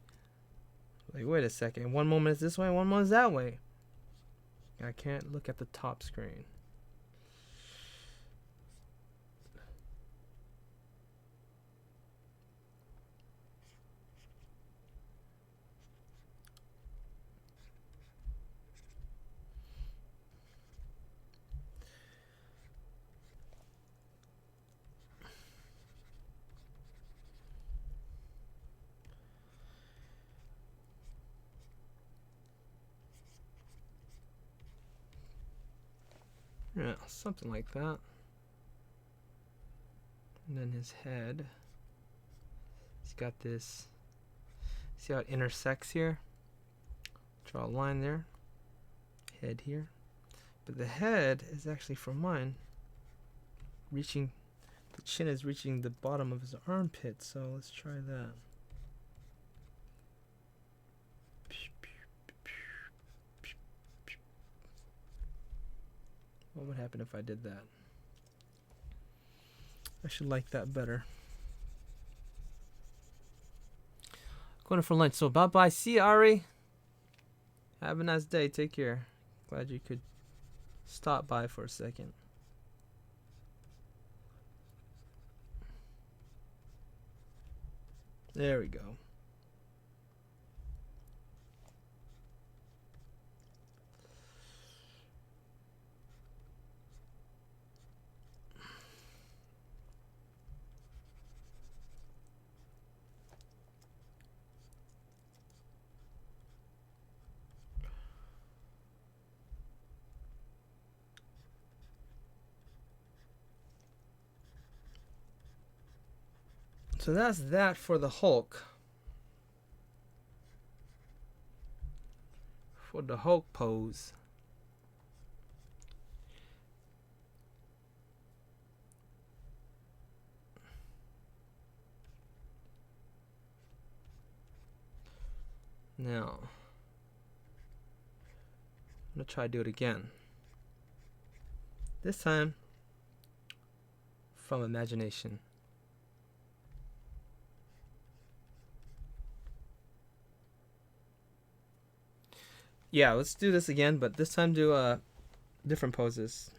Speaker 2: Like, wait a second. One moment is this way, one moment is that way. I can't look at the top screen. Yeah, something like that. And then his head. He's got this. See how it intersects here? Draw a line there. Head here. But the head is actually from mine. Reaching. The chin is reaching the bottom of his armpit. So let's try that. What would happen if I did that? I should like that better. Going for lunch. So bye-bye. See you, Ari. Have a nice day. Take care. Glad you could stop by for a second. There we go. So that's that for the Hulk. For the Hulk pose. Now, I'm gonna try to do it again. This time, from imagination. Yeah, let's do this again, but this time do different poses.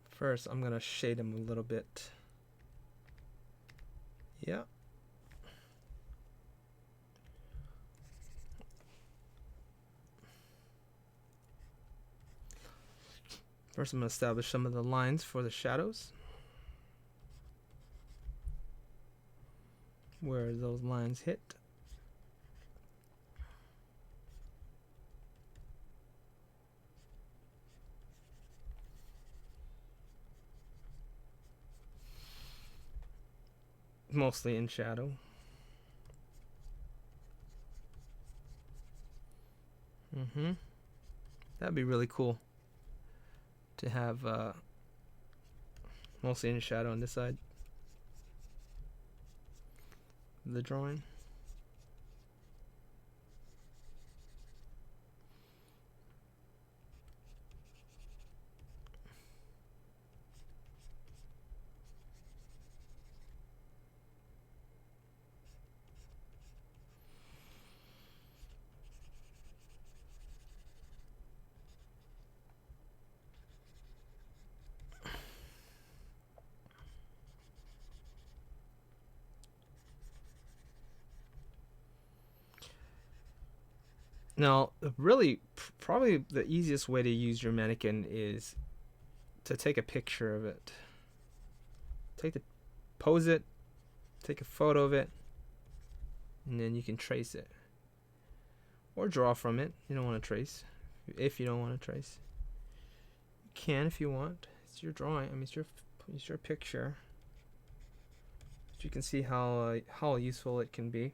Speaker 2: First, I'm gonna shade him a little bit. Yeah. First, I'm gonna establish some of the lines for the shadows. Where those lines hit. Mostly in shadow. That'd be really cool to have mostly in shadow on this side of the drawing. Now, really, probably the easiest way to use your mannequin is to take a picture of it. Pose it, take a photo of it, and then you can trace it. Or draw from it. You don't want to trace. If you don't want to trace. You can if you want. It's your drawing. I mean, it's your picture. But you can see how useful it can be.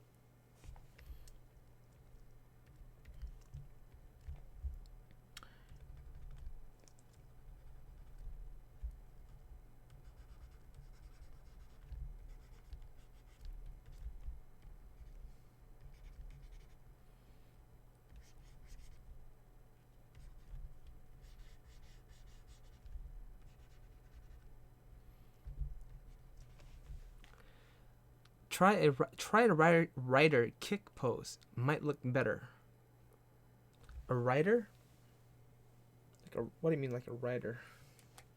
Speaker 2: Try a rider kick pose. Might look better. A rider? What do you mean like a rider?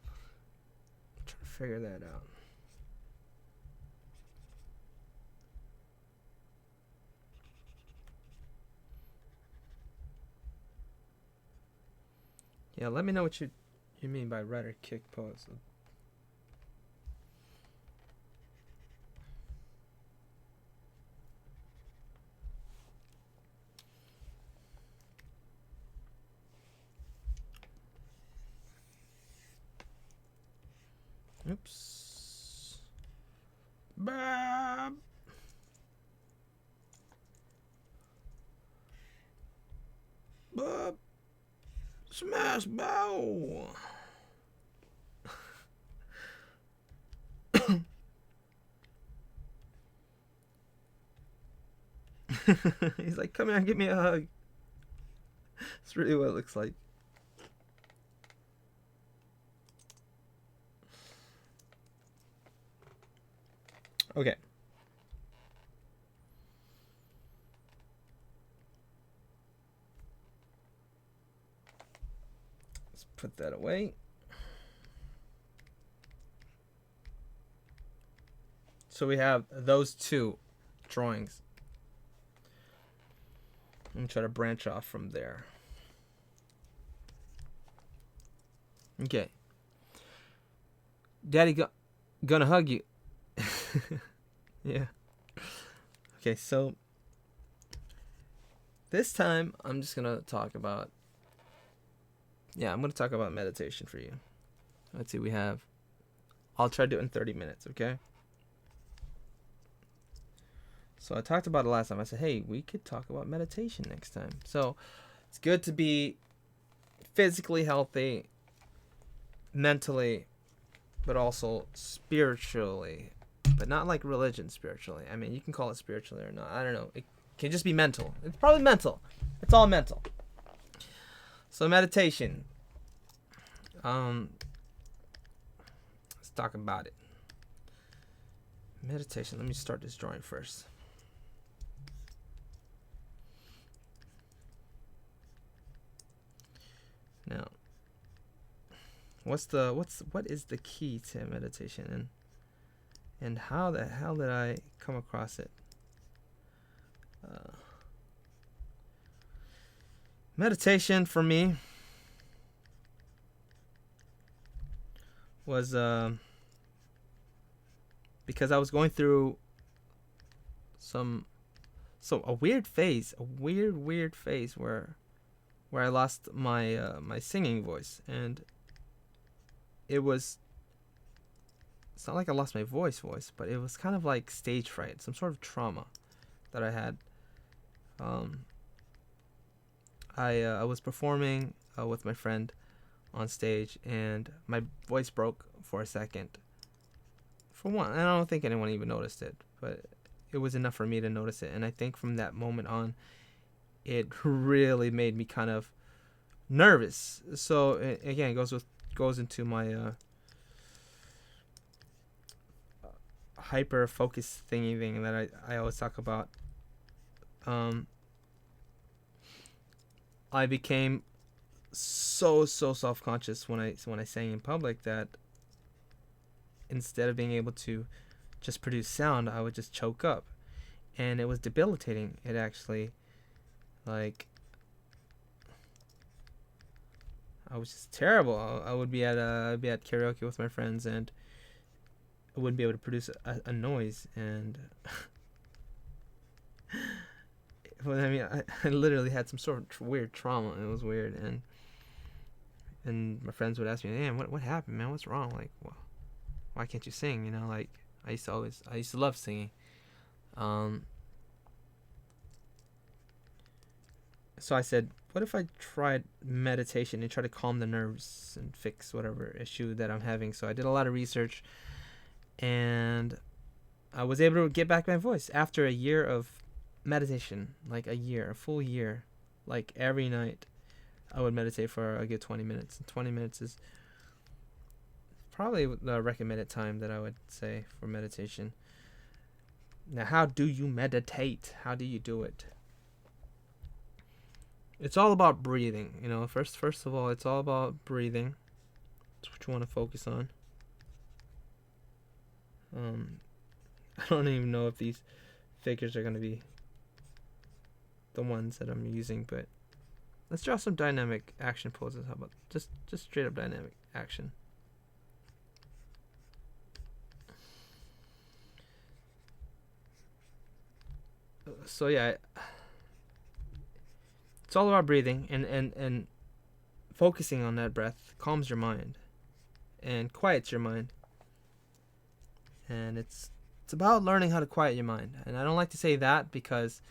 Speaker 2: I'm trying to figure that out. Yeah, let me know what you mean by rider kick pose. Oops. Bob. Bob. Smash bow. He's like, come here and give me a hug. That's really what it looks like. Okay. Let's put that away. So we have those two drawings. I'm gonna try to branch off from there. Okay. Daddy gonna hug you. Yeah. Okay, so this time I'm just gonna talk about. Yeah, I'm gonna talk about meditation for you. Let's see, we have. I'll try to do it in 30 minutes, okay? So I talked about it last time. I said, hey, we could talk about meditation next time. So it's good to be physically healthy, mentally, but also spiritually. But not like religion spiritually. I mean, you can call it spiritually or not. I don't know. It can just be mental. It's probably mental. It's all mental. So meditation. Let's talk about it. Meditation. Let me start this drawing first. Now, what is the key to meditation, and how the hell did I come across it? Meditation for me was because I was going through a weird phase where I lost my my singing voice, and it's not like I lost my voice, but it was kind of like stage fright, some sort of trauma that I had. I was performing with my friend on stage, and my voice broke for a second. For one, I don't think anyone even noticed it, but it was enough for me to notice it, and I think from that moment on, it really made me kind of nervous. So again, it goes into my hyper focus thing that I always talk about. I became so self-conscious when I sang in public that instead of being able to just produce sound, I would just choke up, and it was debilitating. It actually, like, I was just terrible. I would be at karaoke with my friends, and I wouldn't be able to produce a noise. And well, I mean, I literally had some sort of weird trauma. It was weird, and my friends would ask me, "Man, what happened, man? What's wrong? Like, why can't you sing? You know, like I used to love singing." So I said, what if I tried meditation and try to calm the nerves and fix whatever issue that I'm having? So I did a lot of research, and I was able to get back my voice after a year of meditation, like a full year. Like every night I would meditate for a good 20 minutes. And 20 minutes is probably the recommended time that I would say for meditation. Now, how do you meditate? How do you do it? It's all about breathing. You know, first of all, it's all about breathing. That's what you want to focus on. I don't even know if these figures are going to be the ones that I'm using, but let's draw some dynamic action poses. How about just straight up dynamic action? So yeah, it's all about breathing and focusing on that breath calms your mind and quiets your mind. And it's about learning how to quiet your mind. And I don't like to say that because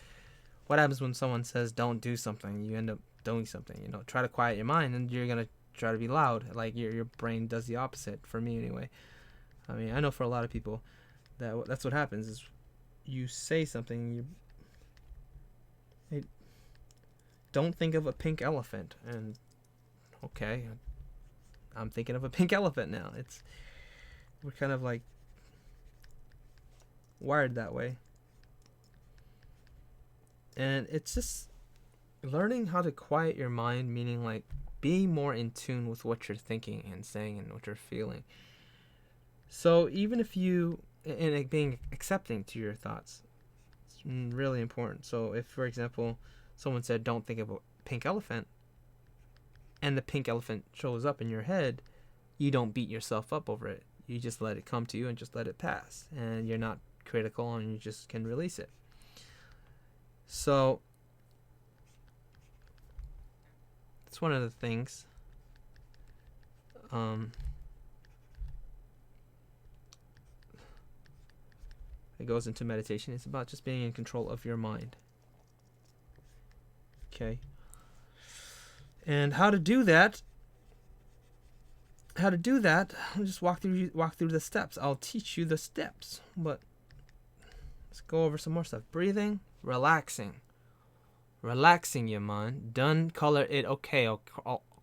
Speaker 2: what happens when someone says don't do something, you end up doing something. You know, try to quiet your mind and you're gonna try to be loud. Like your brain does the opposite. For me anyway. I mean, I know for a lot of people that's what happens is you say something, don't think of a pink elephant, and okay, I'm thinking of a pink elephant now. We're kind of like wired that way. And it's just learning how to quiet your mind, meaning like be more in tune with what you're thinking and saying and what you're feeling. So even if and being accepting to your thoughts, it's really important. So if, for example, someone said don't think of a pink elephant, and the pink elephant shows up in your head, you don't beat yourself up over it. You just let it come to you and just let it pass. And you're not critical, and you just can release it. So that's one of the things. It goes into meditation. It's about just being in control of your mind. Okay. And how to do that? I'll just walk through the steps. I'll teach you the steps, but let's go over some more stuff. Breathing, relaxing your mind. Done. Color it. Okay.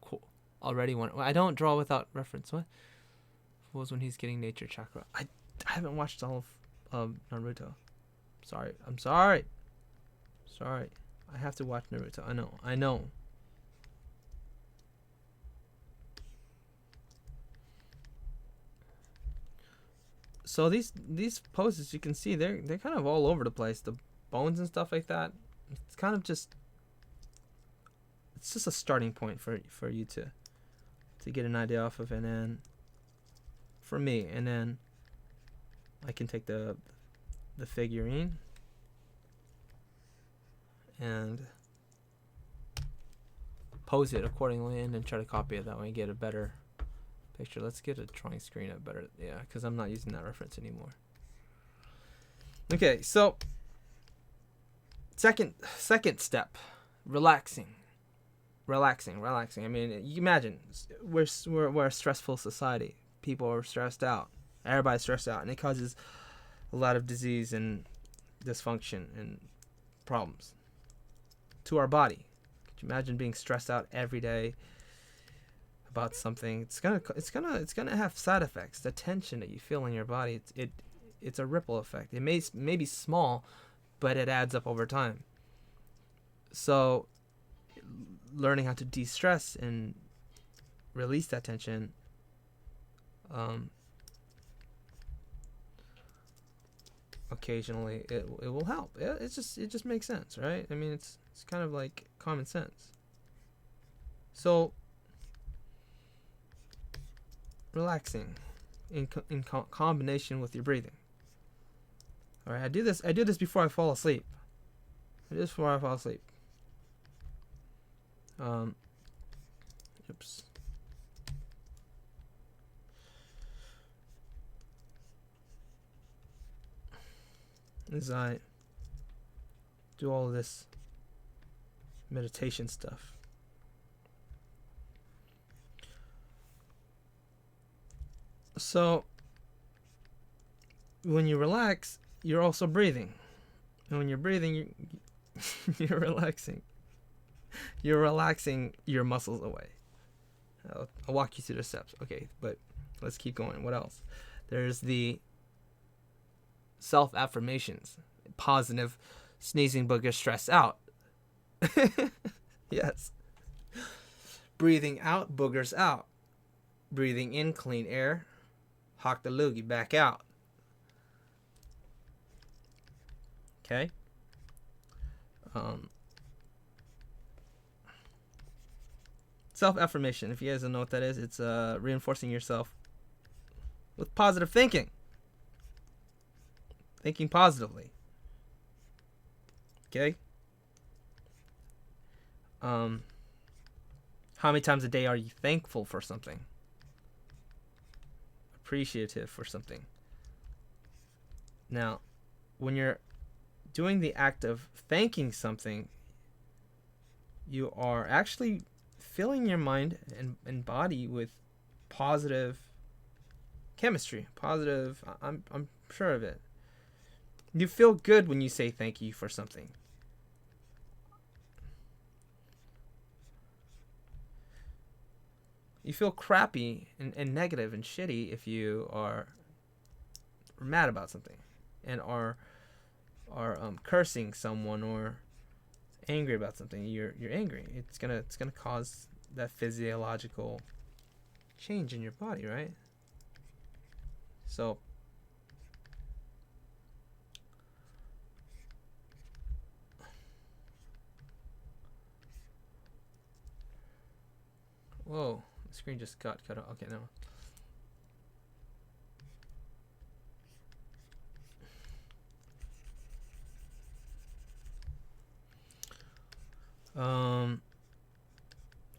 Speaker 2: Cool. Already one. I don't draw without reference. What was when he's getting nature chakra? I haven't watched all of Naruto. I'm sorry. I have to watch Naruto. I know. So these poses, you can see they're kind of all over the place. The bones and stuff like that. It's kind of just a starting point for you to get an idea off of, and then for me, and then I can take the figurine and pose it accordingly, and then try to copy it that way and get a better picture. Let's get a drawing screen up better, yeah, because I'm not using that reference anymore. Okay, so second step, relaxing. I mean, you imagine we're a stressful society. People are stressed out. Everybody's stressed out, and it causes a lot of disease and dysfunction and problems to our body. Could you imagine being stressed out every day about something? It's gonna have side effects. The tension that you feel in your body, it's a ripple effect. It may be small, but it adds up over time. So learning how to de-stress and release that tension, occasionally it will help. It just makes sense, right? I mean, it's kind of like common sense. So relaxing in combination with your breathing. All right, I do this before I fall asleep. Oops. As I do all of this meditation stuff. So, when you relax, you're also breathing. And when you're breathing, you're relaxing. You're relaxing your muscles away. I'll walk you through the steps. Okay, but let's keep going. What else? There's the self-affirmations. Positive, sneezing booger, stress out. Yes. Breathing out, boogers out. Breathing in, clean air. Hawk the loogie, back out. Okay? Self-affirmation, if you guys don't know what that is, it's reinforcing yourself with positive thinking. Thinking positively. Okay? How many times a day are you thankful for something? Appreciative for something. Now, when you're doing the act of thanking something, you are actually filling your mind and body with positive chemistry. Positive, I'm sure of it. You feel good when you say thank you for something. You feel crappy and negative and shitty if you are mad about something and are cursing someone or angry about something. You're angry. It's gonna cause that physiological change in your body, right? So whoa, the screen just got cut off. Okay, no.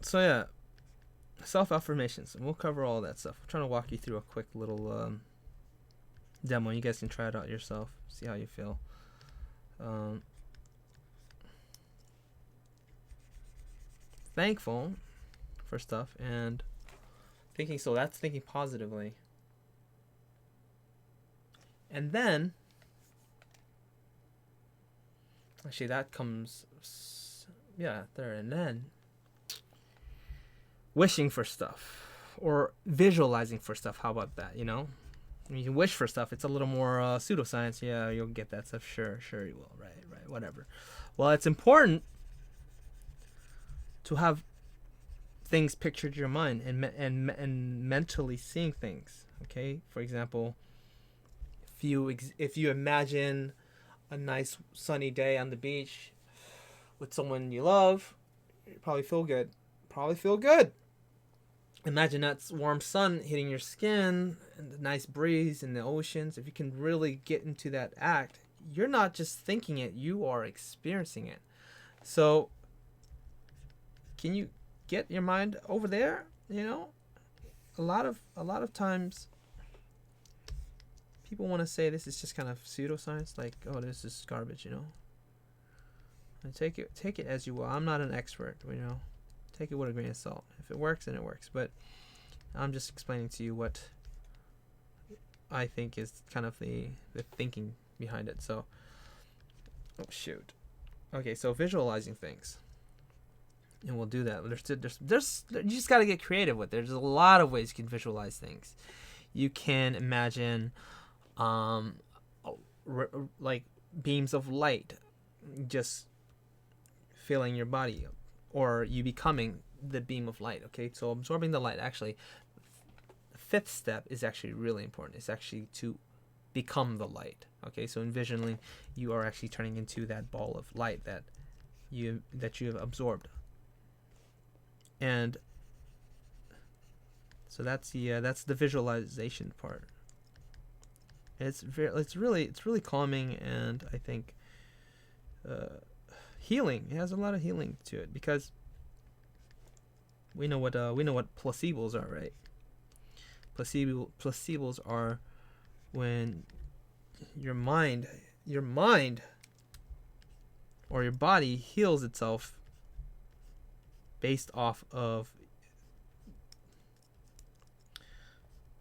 Speaker 2: So yeah, self-affirmations, and we'll cover all that stuff. I'm trying to walk you through a quick little demo. You guys can try it out yourself, see how you feel. Thankful for stuff and thinking, so that's thinking positively. And then, actually that comes, yeah, there, and then wishing for stuff or visualizing for stuff. How about that? You know, when you wish for stuff, it's a little more pseudoscience. Yeah, you'll get that stuff. Sure you will. Right, whatever. Well, it's important to have things pictured in your mind and mentally seeing things. Okay, for example, if you imagine a nice sunny day on the beach with someone you love, you probably feel good. Imagine that warm sun hitting your skin and the nice breeze in the oceans. If you can really get into that act, you're not just thinking it, you are experiencing it. So can you get your mind over there? You know, a lot of times people want to say this is just kind of pseudoscience, like, oh, this is garbage, you know. And take it as you will. I'm not an expert, you know. Take it with a grain of salt. If it works, then it works. But I'm just explaining to you what I think is kind of the thinking behind it. So, oh shoot. Okay, so visualizing things, and we'll do that. There's you just got to get creative with it. There's a lot of ways you can visualize things. You can imagine, like beams of light, just filling your body, or you becoming the beam of light. Okay, so absorbing the light. Actually, the fifth step is actually really important. It's actually to become the light. Okay, so envisioning you are actually turning into that ball of light that you have absorbed. And So that's the visualization part. It's really calming, and I think healing. It has a lot of healing to it, because we know what placebos are, right? Placebos are when your mind or your body heals itself based off of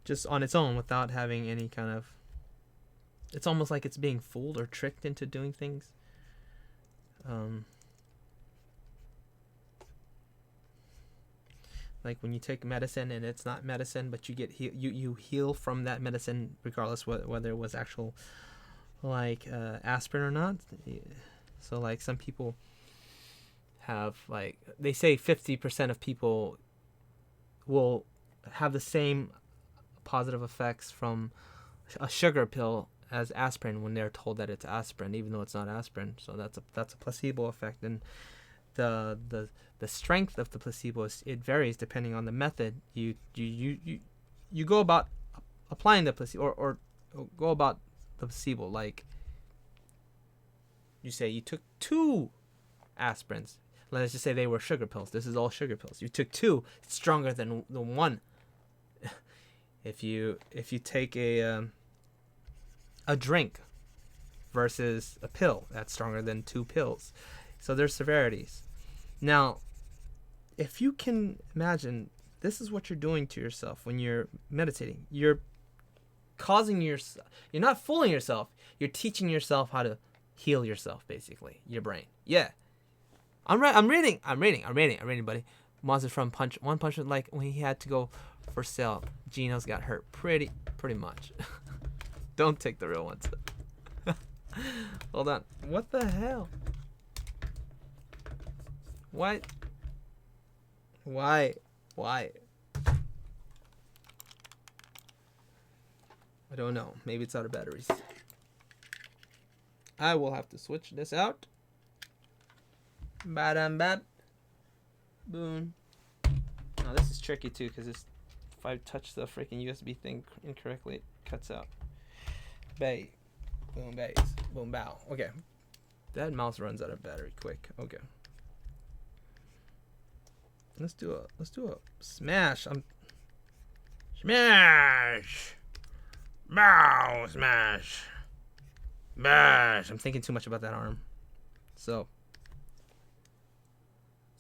Speaker 2: just on its own, without having any kind of, it's almost like it's being fooled or tricked into doing things. Like when you take medicine and it's not medicine, but you heal from that medicine regardless whether it was actual like aspirin or not. So like some people have, like, they say 50% of people will have the same positive effects from a sugar pill as aspirin when they're told that it's aspirin, even though it's not aspirin. So that's a placebo effect. And the strength of the placebo it varies depending on the method you go about applying the placebo, or go about the placebo. Like, you say you took 2 aspirins. Let's just say they were sugar pills. This is all sugar pills. You took 2. It's stronger than the 1. If you take a drink versus a pill, that's stronger than 2 pills. So there's severities. Now, if you can imagine, this is what you're doing to yourself when you're meditating. You're causing yourself, you're not fooling yourself. You're teaching yourself how to heal yourself, basically, your brain. Yeah. I'm reading, buddy. Monsters from One Punch Man, like when he had to go for sale, Geno's got hurt pretty much. Don't take the real ones. Hold on. What the hell? What? Why? I don't know. Maybe it's out of batteries. I will have to switch this out. Badam bab. Boom. Now this is tricky too, because if I touch the freaking USB thing incorrectly, it cuts out. Bay. Boom bays. Boom bow. Okay. That mouse runs out of battery quick. Okay. Let's do a smash. Smash. Bow. Smash. Bash. I'm thinking too much about that arm. So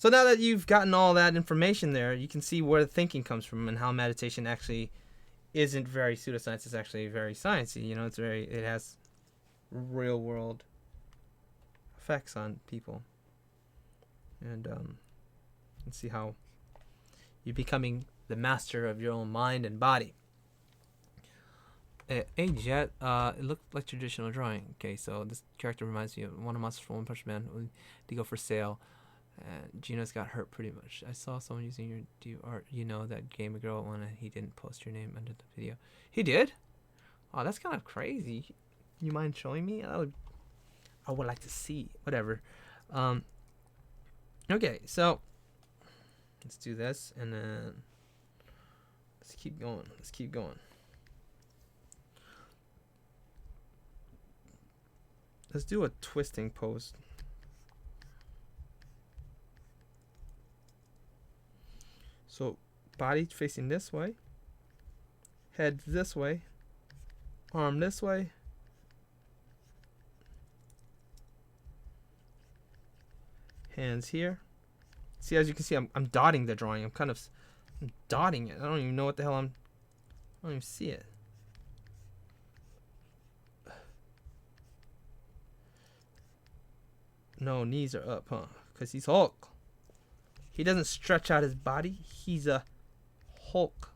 Speaker 2: now that you've gotten all that information there, you can see where the thinking comes from and how meditation actually isn't very pseudoscience. It's actually very sciencey. You know, it has real world effects on people. And see how you're becoming the master of your own mind and body. Hey Jet, it looked like traditional drawing. Okay, so this character reminds me of one of Monsters from One Punch Man. They go for sale. Geno's got hurt pretty much. I saw someone using your art. You know that gamer girl one. He didn't post your name under the video. He did? Oh, that's kind of crazy. You mind showing me? I would like to see. Whatever. Okay, so let's do this, and then let's keep going. Let's do a twisting pose. So body facing this way, head this way, arm this way, hands here. See, as you can see, I'm dotting the drawing. I'm dotting it. I don't even know what the hell I don't even see it. No, knees are up, huh? Because he's Hulk. He doesn't stretch out his body. He's a Hulk.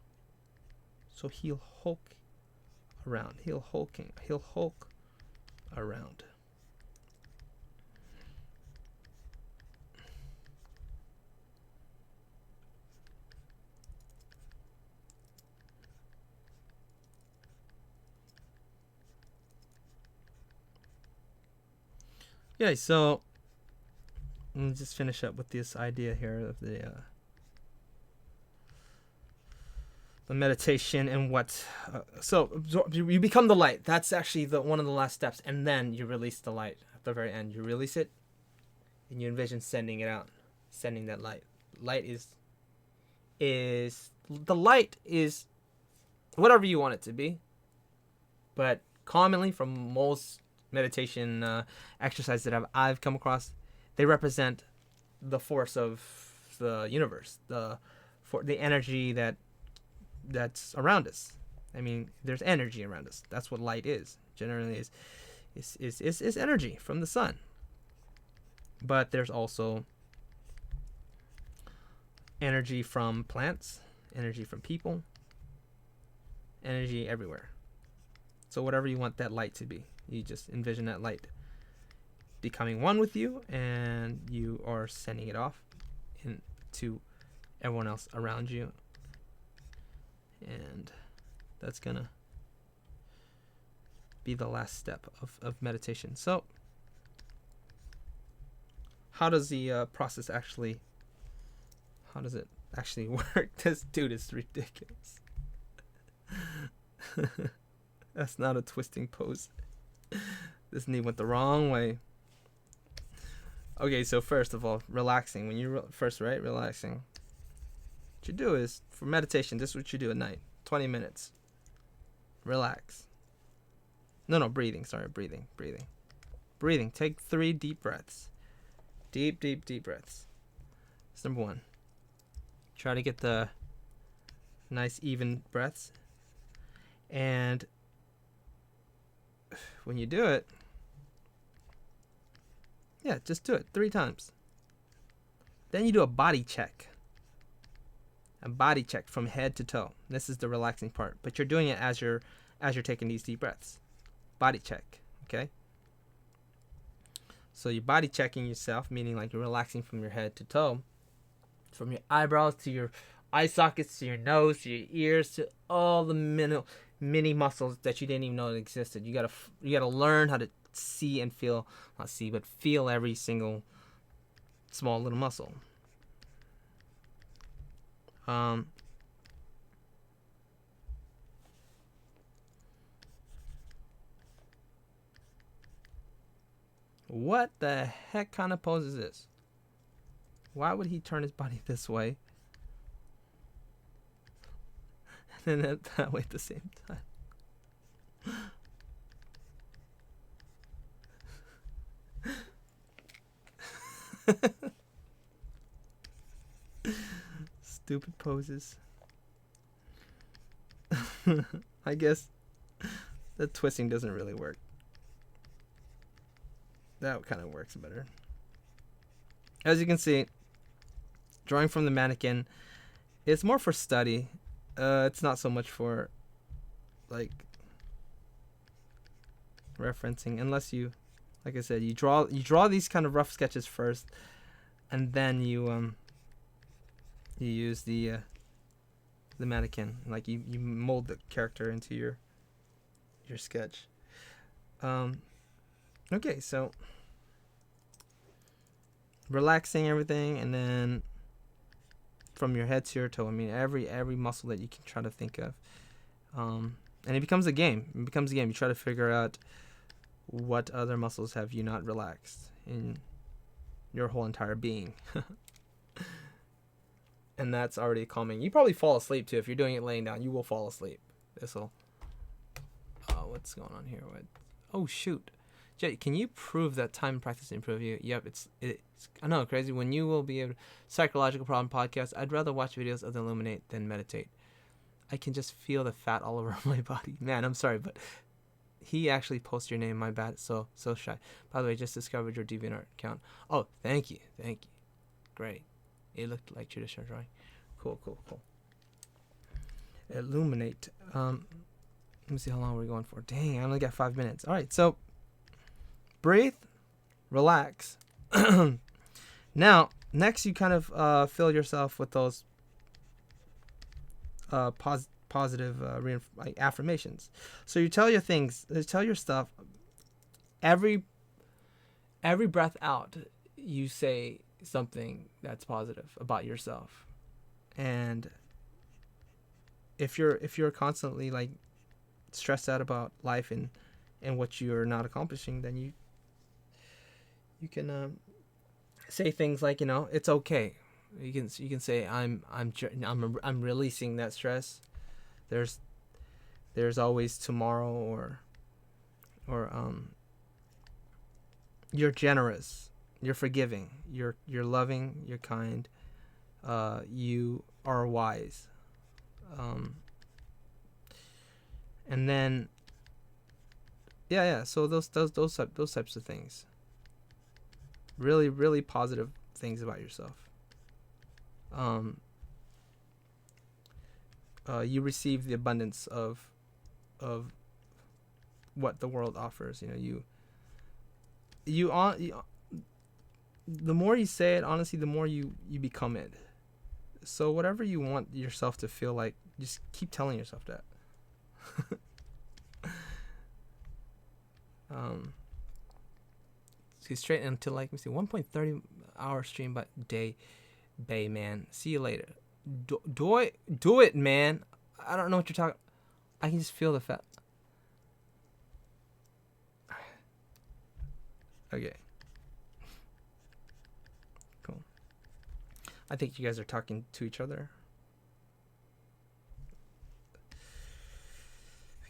Speaker 2: So he'll Hulk around. He'll Hulk around. Yeah, so let me just finish up with this idea here of the meditation and what. So you become the light. That's actually one of the last steps, and then you release the light at the very end. You release it, and you envision sending it out, sending that light. Light is the light is whatever you want it to be, but commonly from most meditation exercises that I've come across, they represent the force of the universe, the energy that's around us. I mean, there's energy around us. That's what light is. Generally, is energy from the sun. But there's also energy from plants, energy from people, energy everywhere. So whatever you want that light to be, you just envision that light becoming one with you, and you are sending it off to everyone else around you. And that's gonna be the last step of meditation. So how does the process actually, how does it actually work? This dude is ridiculous. That's not a twisting pose. This knee went the wrong way. Okay, so first of all, relaxing. When you relaxing. What you do is, for meditation, this is what you do at night. 20 minutes. Relax. No, breathing. Sorry, breathing. Breathing. Take 3 deep breaths. Deep breaths. That's number 1. Try to get the nice, even breaths. And when you do it, just do it 3 times. Then you do a body check. A body check from head to toe. This is the relaxing part, but you're doing it as you're taking these deep breaths. Body check, okay? So you're body checking yourself, meaning like you're relaxing from your head to toe, from your eyebrows to your eye sockets to your nose to your ears to all the mini muscles that you didn't even know existed. You gotta learn how to see and feel, not see, but feel every single small little muscle. What the heck kind of pose is this? Why would he turn his body this way and then that way at the same time? Stupid poses. I guess the twisting doesn't really work. That kind of works better. As you can see, drawing from the mannequin, it's more for study. It's not so much for like referencing, unless you, like I said, you draw these kind of rough sketches first, and then you use the mannequin, like you mold the character into your sketch. Okay, so relaxing everything, and then from your head to your toe. I mean, every muscle that you can try to think of, and it becomes a game. You try to figure out what other muscles have you not relaxed in your whole entire being. And that's already calming. You probably fall asleep too if you're doing it laying down. You will fall asleep. This'll. What's going on here? Oh shoot, Jay, can you prove that time and practice improve you? Yep, it's. I know, crazy. When you will be a psychological problem podcast, I'd rather watch videos of the Illuminate than meditate. I can just feel the fat all over my body. Man, I'm sorry, but he actually posted your name. My bad. So shy. By the way, just discovered your DeviantArt account. Oh, thank you. Great. It looked like traditional drawing. Cool. Illuminate. Let me see how long we're going for. Dang, I only got 5 minutes. All right, so breathe, relax. Now, next you kind of fill yourself with those positive like affirmations. So you tell your things, tell your stuff. Every breath out, you say something that's positive about yourself, and if you're constantly like stressed out about life and what you're not accomplishing, then you can say things like, it's okay. You can say I'm releasing that stress. There's always tomorrow, or you're generous, you're forgiving, you're loving, you're kind, you are wise, and then so those types of things, really really positive things about yourself. You receive the abundance of what the world offers. The more you say it, honestly, the more you become it. So whatever you want yourself to feel like, just keep telling yourself that. See, straight until, like, let me see, 1.30 hour stream by day, Bay, man. See you later. Do it, man. I don't know what you're talking. I can just feel the fat. Okay. Cool. I think you guys are talking to each other.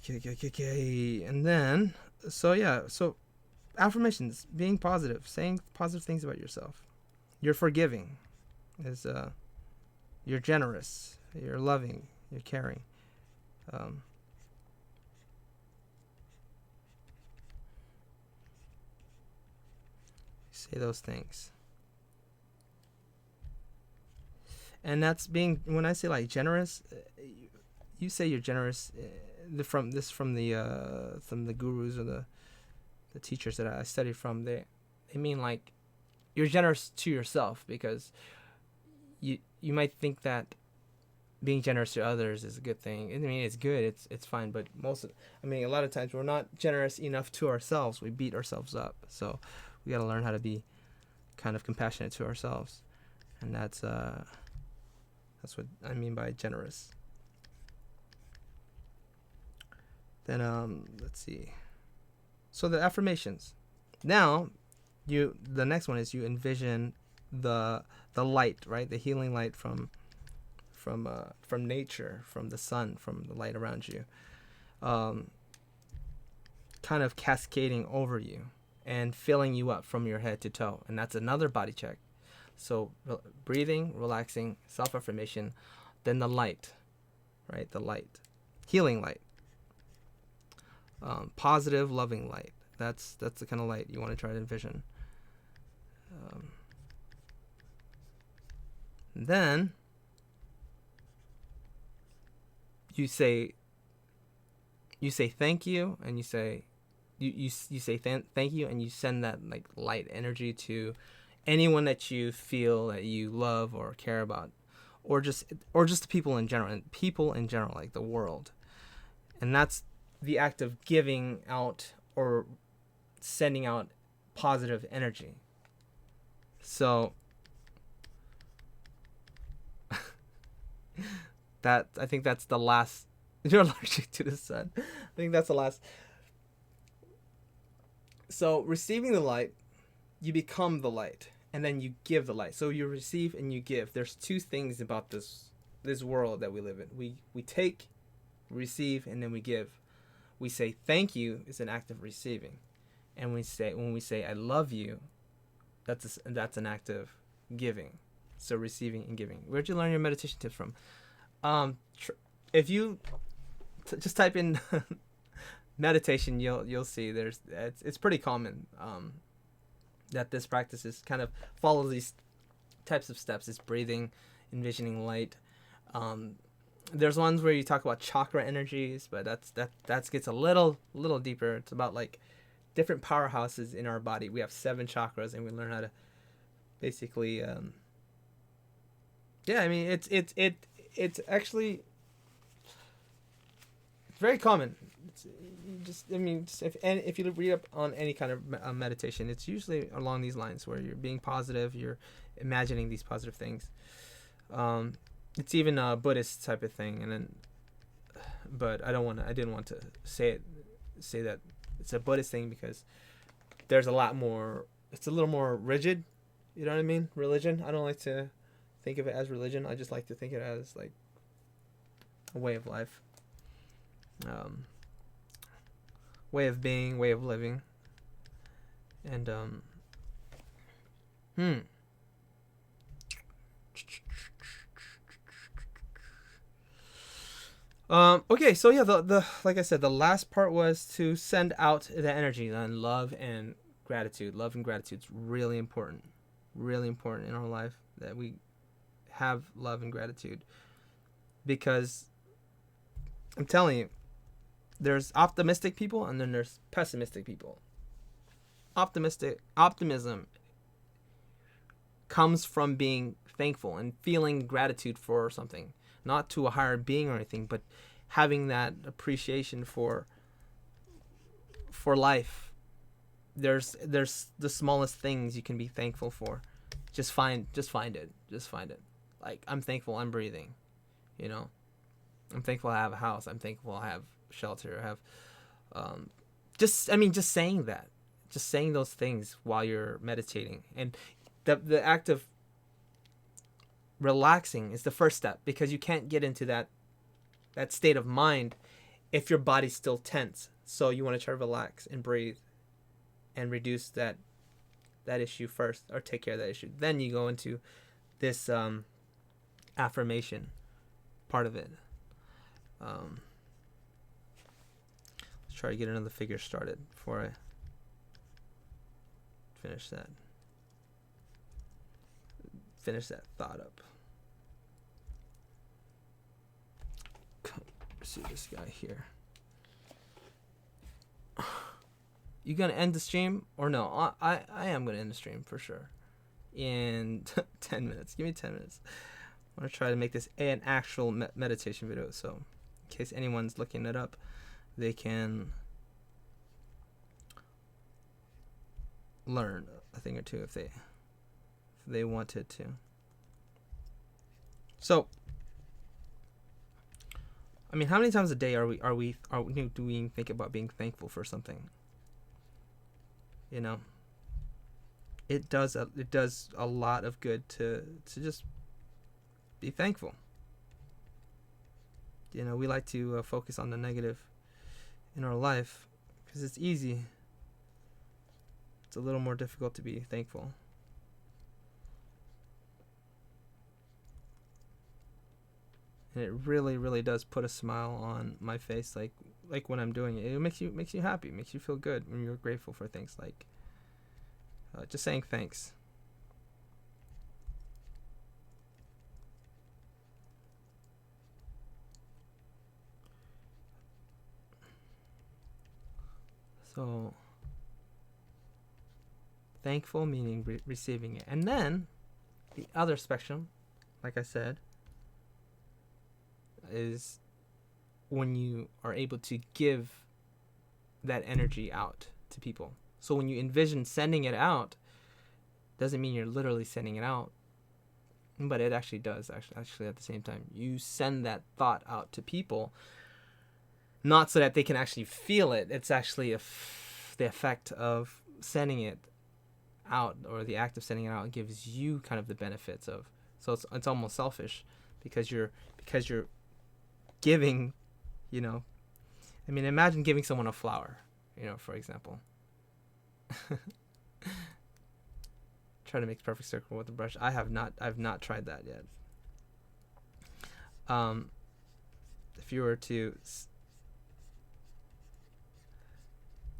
Speaker 2: Okay. And then, so affirmations, being positive, saying positive things about yourself. You're forgiving. You're generous. You're loving. You're caring. Say those things. And that's being, when I say like generous, you say you're generous from the gurus or the teachers that I studied from. They mean like you're generous to yourself, because you might think that being generous to others is a good thing. I mean, it's good, it's fine, but a lot of times we're not generous enough to ourselves. We beat ourselves up. So we got to learn how to be kind of compassionate to ourselves, and that's what I mean by generous. Then let's see. So the affirmations. Now, the next one is you envision the light, right? The healing light from nature, from the sun, from the light around you, kind of cascading over you and filling you up from your head to toe. And that's another body check. So breathing, relaxing, self-affirmation, then the light, right? The light, healing light, positive, loving light. That's the kind of light you want to try to envision. Then you say thank you, and you say thank you, and you send that like light energy to anyone that you feel that you love or care about, or just the people in general, like the world. And that's the act of giving out or sending out positive energy. So that, I think that's the last. You're allergic to the sun. I think that's the last. So receiving the light, you become the light, and then you give the light. So you receive and you give. There's two things about this world that we live in. We take, receive, and then we give. We say thank you is an act of receiving, and when we say I love you, that's an act of giving. So receiving and giving. Where'd you learn your meditation tips from? If you just type in meditation, you'll see it's pretty common that this practice is kind of follows these types of steps. It's breathing, envisioning light. There's ones where you talk about chakra energies, but that gets a little deeper. It's about like different powerhouses in our body. We have 7 chakras, and we learn how to basically it's actually very common. If you read up on any kind of meditation, it's usually along these lines where you're being positive, you're imagining these positive things. It's even a Buddhist type of thing, and then but I didn't want to say that it's a Buddhist thing, because there's a lot more. It's a little more rigid. You know what I mean? Religion. I don't like to think of it as religion. I just like to think of it as like a way of life, way of being, way of living, and okay, so yeah, the like I said, the last part was to send out the energy and love and gratitude. Love and gratitude is really important in our life, that we have love and gratitude, because I'm telling you, there's optimistic people and then there's pessimistic people. Optimism comes from being thankful and feeling gratitude for something, not to a higher being or anything, but having that appreciation for life. There's the smallest things you can be thankful for. Just find it. Like, I'm thankful I'm breathing, you know. I'm thankful I have a house. I'm thankful I have shelter. I have just saying that. Just saying those things while you're meditating. And the act of relaxing is the first step, because you can't get into that state of mind if your body's still tense. So you want to try to relax and breathe and reduce that issue first, or take care of that issue. Then you go into this affirmation part of it. Let's try to get another figure started before I finish that thought up. Let's see this guy here. You gonna end the stream or no? I am gonna end the stream for sure in 10 minutes. Give me 10 minutes. I'm gonna try to make this an actual meditation video, so in case anyone's looking it up, they can learn a thing or two if they wanted to. So, I mean, how many times a day do we think about being thankful for something? You know, it does a lot of good to just be thankful. You know, we like to focus on the negative in our life because it's easy. It's a little more difficult to be thankful. And it really, really does put a smile on my face, like when I'm doing it. It makes you happy, makes you feel good when you're grateful for things like just saying thanks. So, thankful meaning receiving it. And then, the other spectrum, like I said, is when you are able to give that energy out to people. So when you envision sending it out, doesn't mean you're literally sending it out, but it actually does. Actually, at the same time, you send that thought out to people, not so that they can actually feel it. It's actually the effect of sending it out, or the act of sending it out, gives you kind of the benefits of. So it's almost selfish, because you're giving, you know. I mean, imagine giving someone a flower, you know, for example. Try to make a perfect circle with the brush. I've not tried that yet. If you were to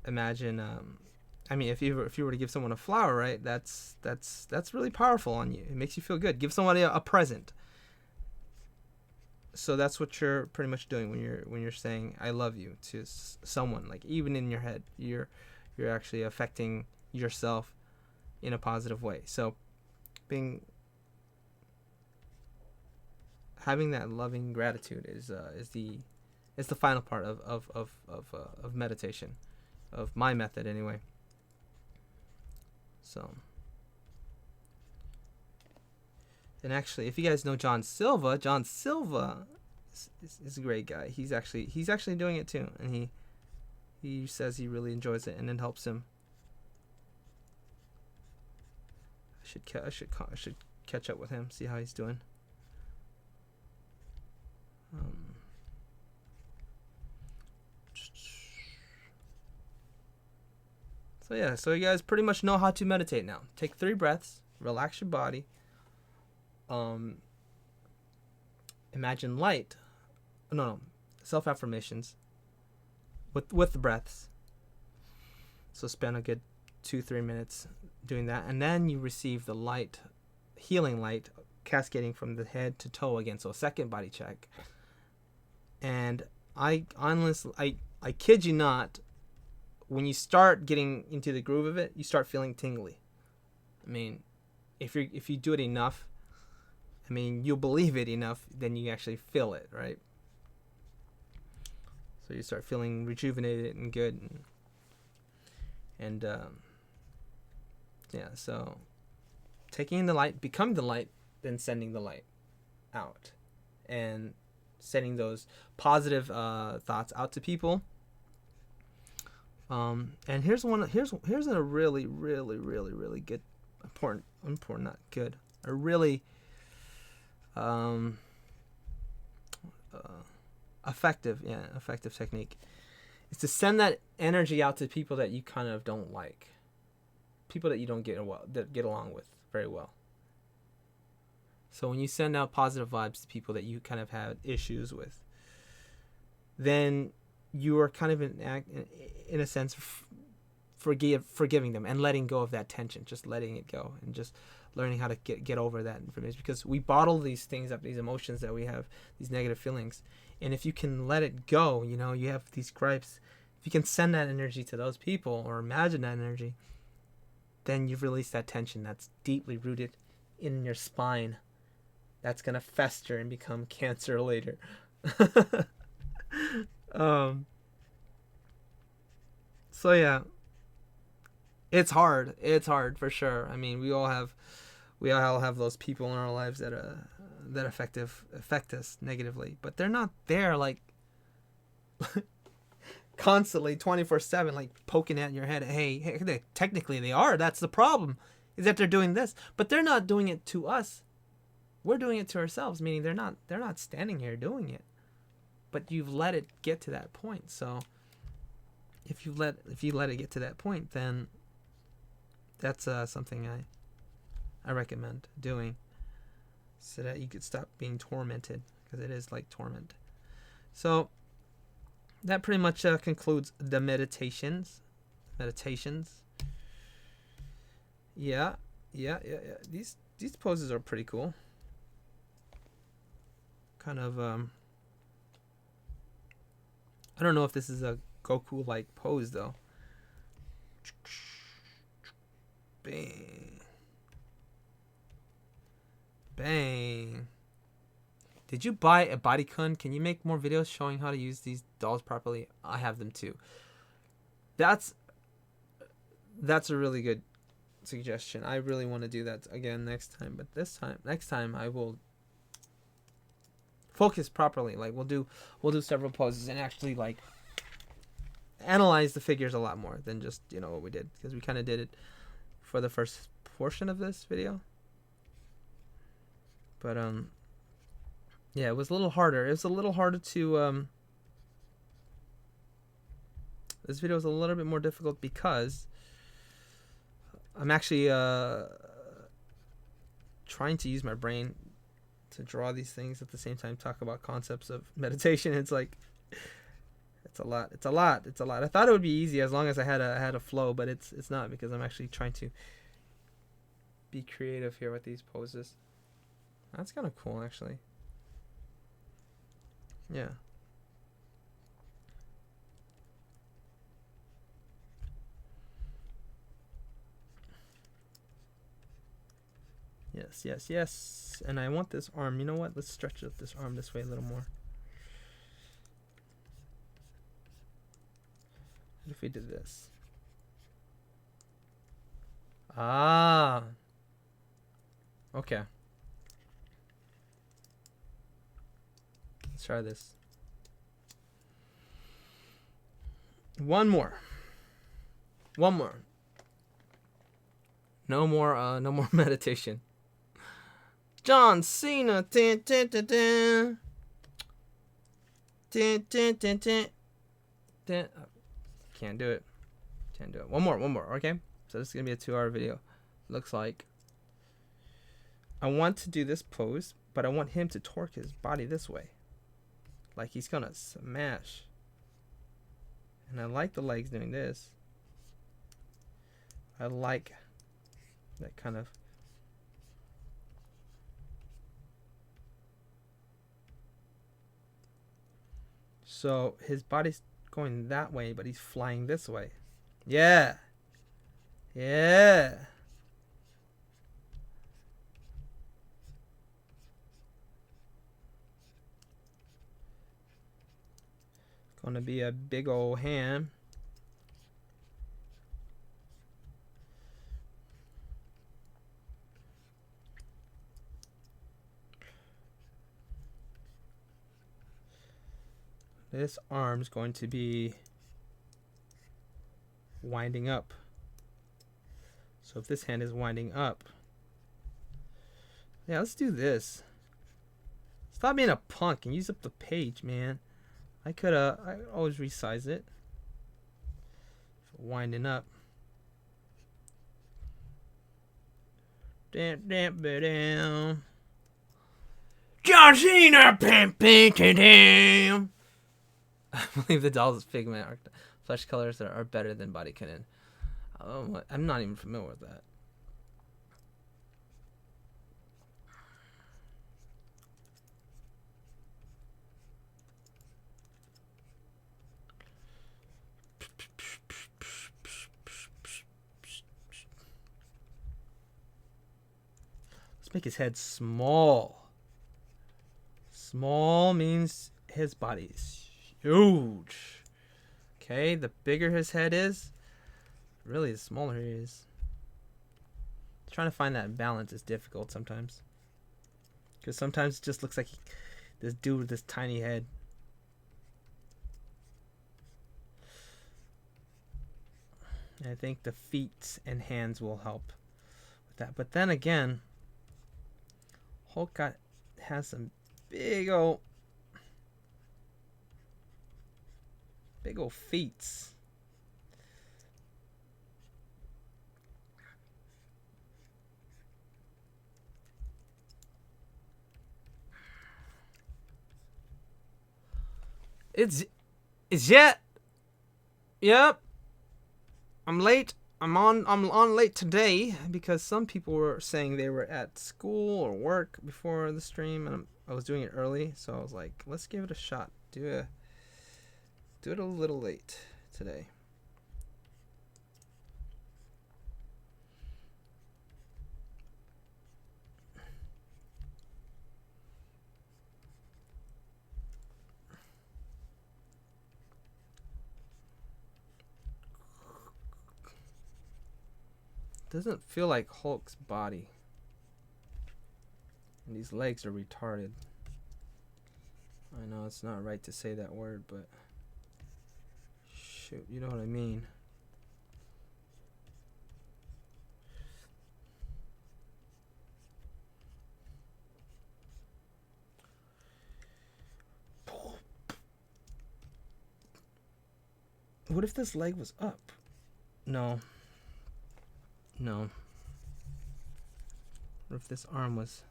Speaker 2: imagine, I mean, if you were to give someone a flower, right? That's really powerful on you. It makes you feel good. Give somebody a present. So that's what you're pretty much doing when you're saying I love you to someone. Like, even in your head, you're actually affecting yourself in a positive way. So having that loving gratitude is the final part of meditation, of my method anyway. So, and actually, if you guys know John Silva is a great guy. He's actually doing it too, and he says he really enjoys it, and it helps him. I should catch up with him, see how he's doing. So yeah, so you guys pretty much know how to meditate now. Take 3 breaths, relax your body. Imagine light. No, self-affirmations with the breaths. So spend a good 2-3 minutes doing that, and then you receive the light, healing light, cascading from the head to toe again. So second body check. And I kid you not, when you start getting into the groove of it, you start feeling tingly. I mean, if you do it enough, I mean, you'll believe it enough, then you actually feel it, right? So you start feeling rejuvenated and good, and yeah. So taking the light, becoming the light, then sending the light out, and sending those positive thoughts out to people. And here's a really good, important, not good, a really effective technique is to send that energy out to people that you kind of don't like, people that you don't get along with very well. So when you send out positive vibes to people that you kind of have issues with, then you are kind of in a sense forgiving them and letting go of that tension, just letting it go, and just learning how to get over that information, because we bottle these things up, these emotions that we have, these negative feelings. And if you can let it go, you have these gripes, if you can send that energy to those people or imagine that energy, then you've released that tension that's deeply rooted in your spine, that's going to fester and become cancer later. So yeah, it's hard for sure. I mean, we all have those people in our lives that affect us negatively, but they're not there like constantly 24/7, like poking at your head. Hey, technically they are. That's the problem, is that they're doing this, but they're not doing it to us. We're doing it to ourselves, meaning they're not standing here doing it, but you've let it get to that point. So if you let it get to that point, then that's something I recommend doing, so that you could stop being tormented, because it is like torment. So that pretty much concludes the meditations. Yeah. These poses are pretty cool. Kind of I don't know if this is a Goku like pose though. Bang. Did you buy a bodycon? Can you make more videos showing how to use these dolls properly? I have them too. That's a really good suggestion. I really want to do that again next time, but next time I will focus properly. Like we'll do several poses and actually like analyze the figures a lot more than just what we did, because we kind of did it for the first portion of this video. But yeah, it was a little harder. It was a little harder to this video was a little bit more difficult because I'm actually trying to use my brain to draw these things at the same time, talk about concepts of meditation. It's like it's a lot. I thought it would be easy as long as I had a flow, but it's not, because I'm actually trying to be creative here with these poses. That's kind of cool, actually. Yeah. Yes. And I want this arm. You know what? Let's stretch up this arm this way a little more. What if we did this? Ah. Okay. Let's try this. One more. No more meditation. John Cena. Dun, dun, dun, dun. Dun, dun, dun, dun. Dun. Can't do it. One more. Okay. So this is gonna be a 2-hour video. Looks like. I want to do this pose, but I want him to torque his body this way, like he's gonna smash. And I like the legs doing this. I like that kind of. So his body's going that way, but he's flying this way. Yeah. Gonna be a big old hand. This arm's going to be winding up. So if this hand is winding up, yeah, let's do this. Stop being a punk and use up the page, man. I always resize it. Winding up. Down. John Cena, damn. I believe the doll's pigment flesh colors are better than body canon. I'm not even familiar with that. Let's make his head small. Small means his body's huge. Okay, the bigger his head is, really the smaller he is. Trying to find that balance is difficult sometimes. Because sometimes it just looks like this dude with this tiny head. And I think the feet and hands will help with that. But then again, Hulk has some big old feet. It's yet. Yep. I'm late. I'm on late today because some people were saying they were at school or work before the stream, and I was doing it early, so I was like, let's give it a shot. Do it a little late today. Doesn't feel like Hulk's body. And these legs are retarded. I know it's not right to say that word, but shoot, you know what I mean. What if this leg was up? No. What if this arm was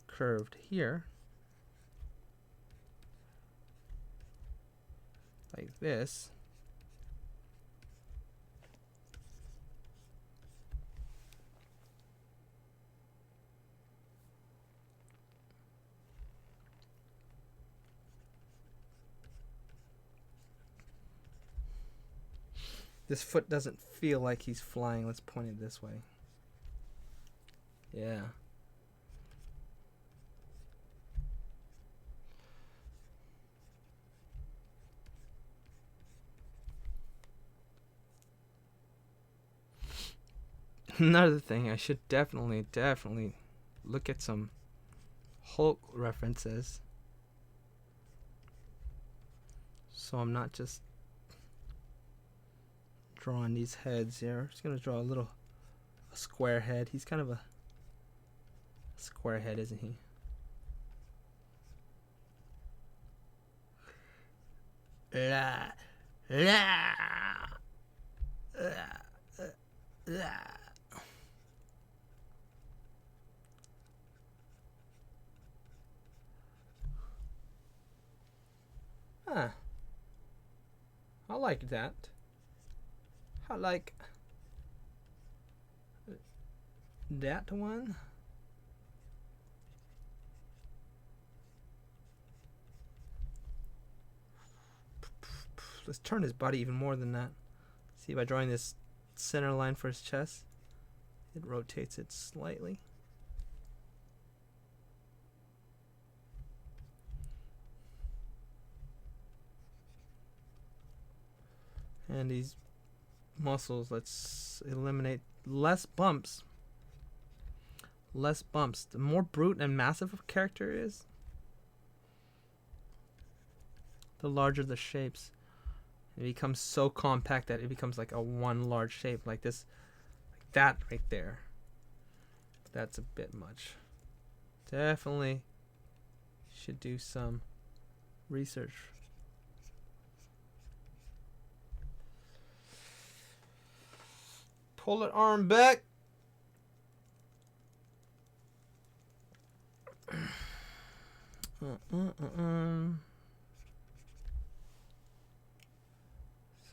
Speaker 2: curved here? Like this. This foot doesn't feel like he's flying. Let's point it this way. Yeah. Another thing, I should definitely look at some Hulk references. So I'm not just drawing these heads here. Just gonna draw a square head. He's kind of a square head, isn't he? La, la, la, la. Huh. I like that. I like that one. Let's turn his body even more than that. See, by drawing this center line for his chest, it rotates it slightly. And these muscles, let's eliminate less bumps. Less bumps. The more brute and massive a character is, the larger the shapes. It becomes so compact that it becomes like a one large shape, like this, like that right there. That's a bit much. Definitely should do some research. Pull that arm back.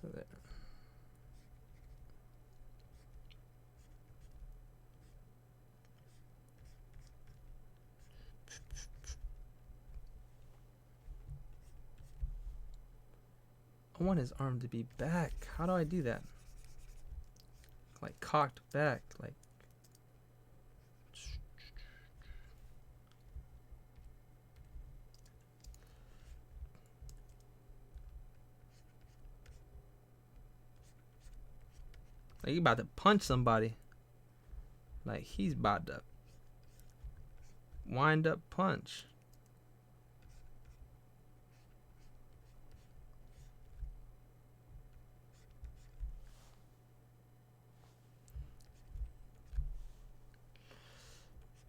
Speaker 2: So there. I want his arm to be back. How do I do that? Like cocked back, like. Like he about to punch somebody. Like he's about to wind up punch.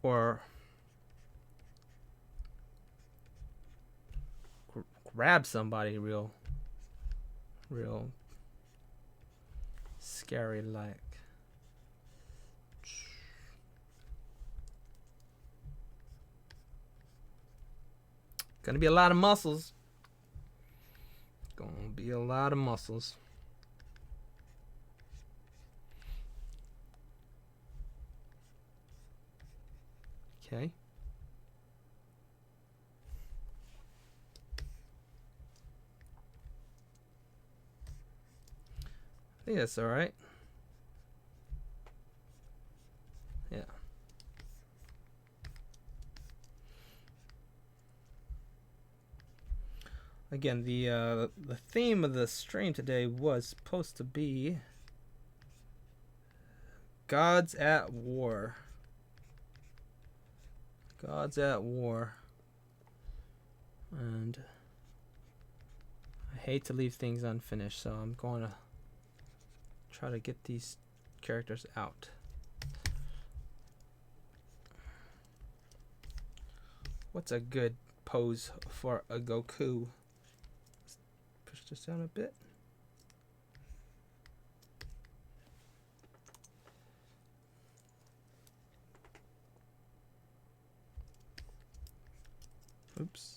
Speaker 2: Or grab somebody real scary like. Gonna be a lot of muscles. Gonna be a lot of muscles. Okay. I think that's all right. Yeah. Again, the theme of the stream today was supposed to be Gods at War. Gods at War. And I hate to leave things unfinished, so I'm going to try to get these characters out. What's a good pose for a Goku? Let's push this down a bit. Oops.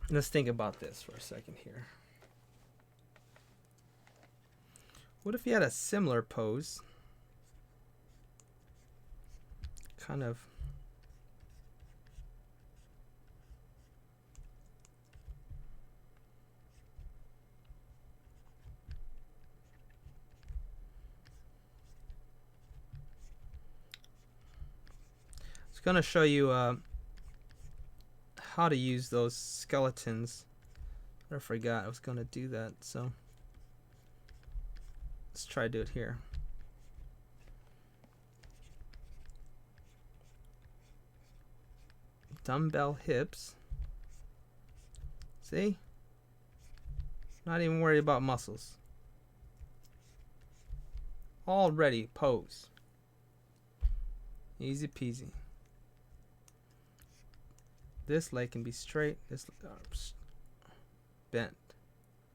Speaker 2: Let's think about this for a second here. What if you had a similar pose? Kind of. It's going to show you how to use those skeletons. I forgot I was gonna do that, so let's try to do it here. Dumbbell hips. See? Not even worried about muscles. Already pose. Easy peasy. This leg can be straight. This bent.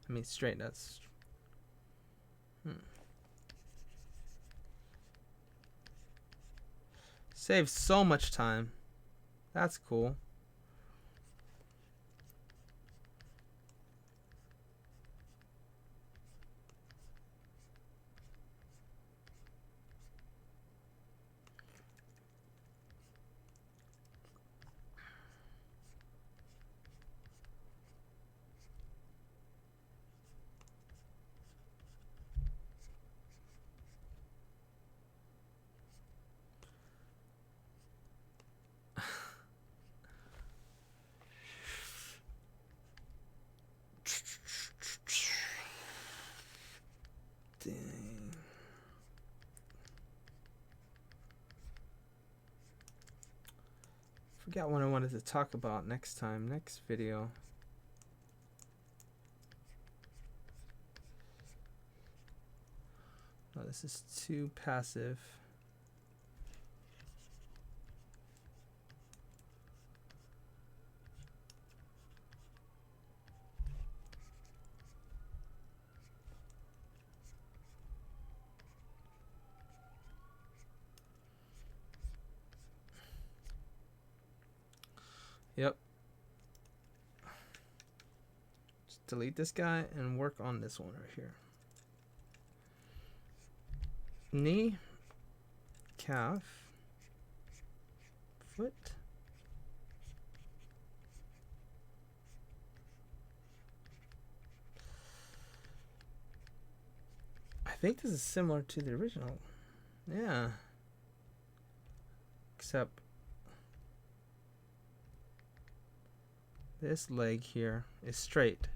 Speaker 2: I mean straight. That's. Saves so much time. That's cool. Dang. Forgot what I wanted to talk about next time, next video. Oh, this is too passive. Yep. Just delete this guy and work on this one right here. Knee, calf, foot. I think this is similar to the original. Yeah. Except this leg here is straight.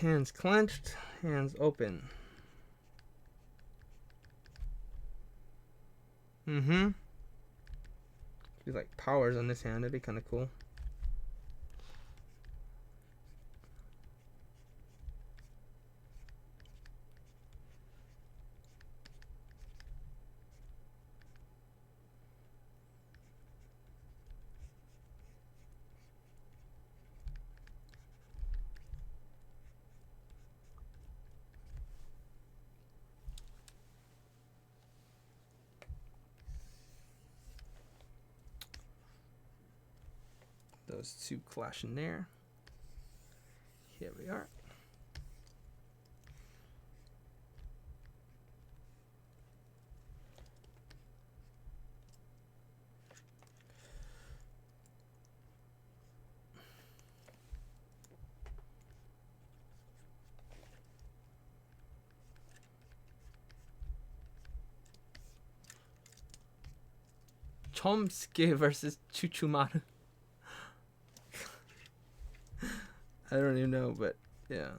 Speaker 2: Hands clenched, hands open. Be like powers on this hand, that'd be kind of cool. Those two clashing there. Here we are. Chomsky versus Chuchumaru. I don't even know, but yeah.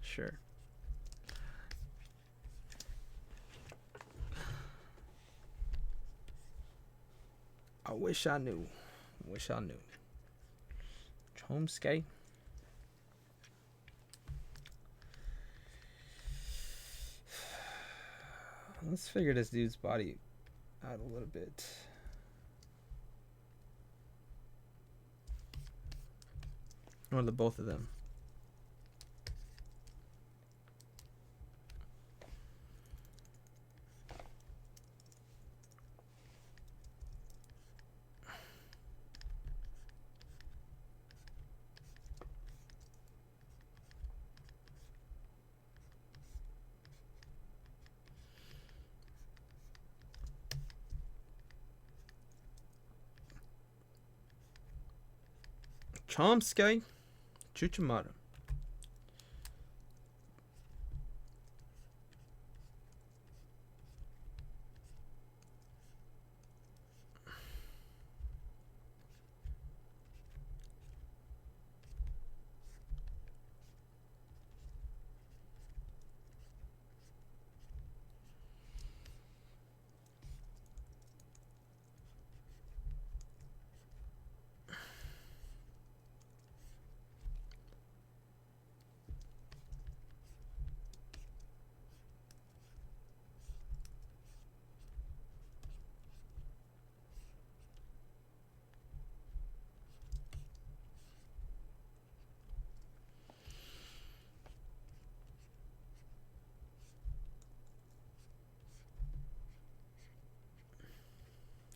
Speaker 2: Sure. I wish I knew. Wish I knew. Chomsky. Let's figure this dude's body out a little bit. Or the both of them. Chomsky Chuchimata.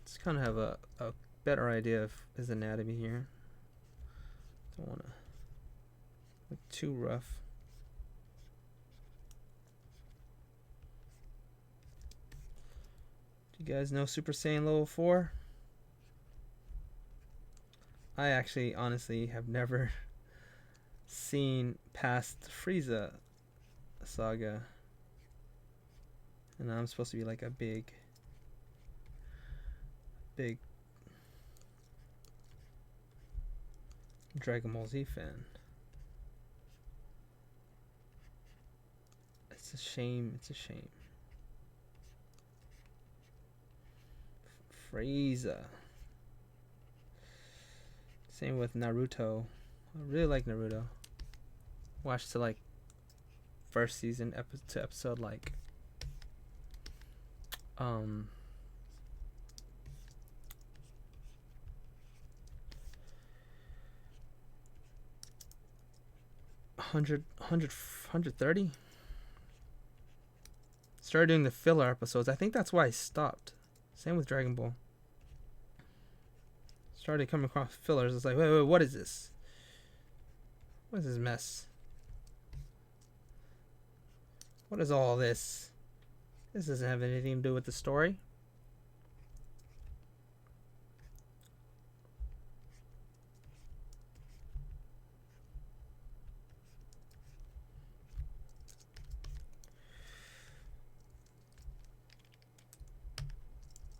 Speaker 2: Just kind of have a better idea of his anatomy here. Don't want to look too rough. Do you guys know Super Saiyan level 4? I actually honestly have never seen past the Frieza saga. And I'm supposed to be like a big Dragon Ball Z fan. It's a shame. It's a shame. Frieza. Same with Naruto. I really like Naruto. Watched to like first season to episode like 130. Started doing the filler episodes. I think that's why I stopped. Same with Dragon Ball. Started coming across fillers. It's like, wait, what is this? What is this mess? What is all this? This doesn't have anything to do with the story.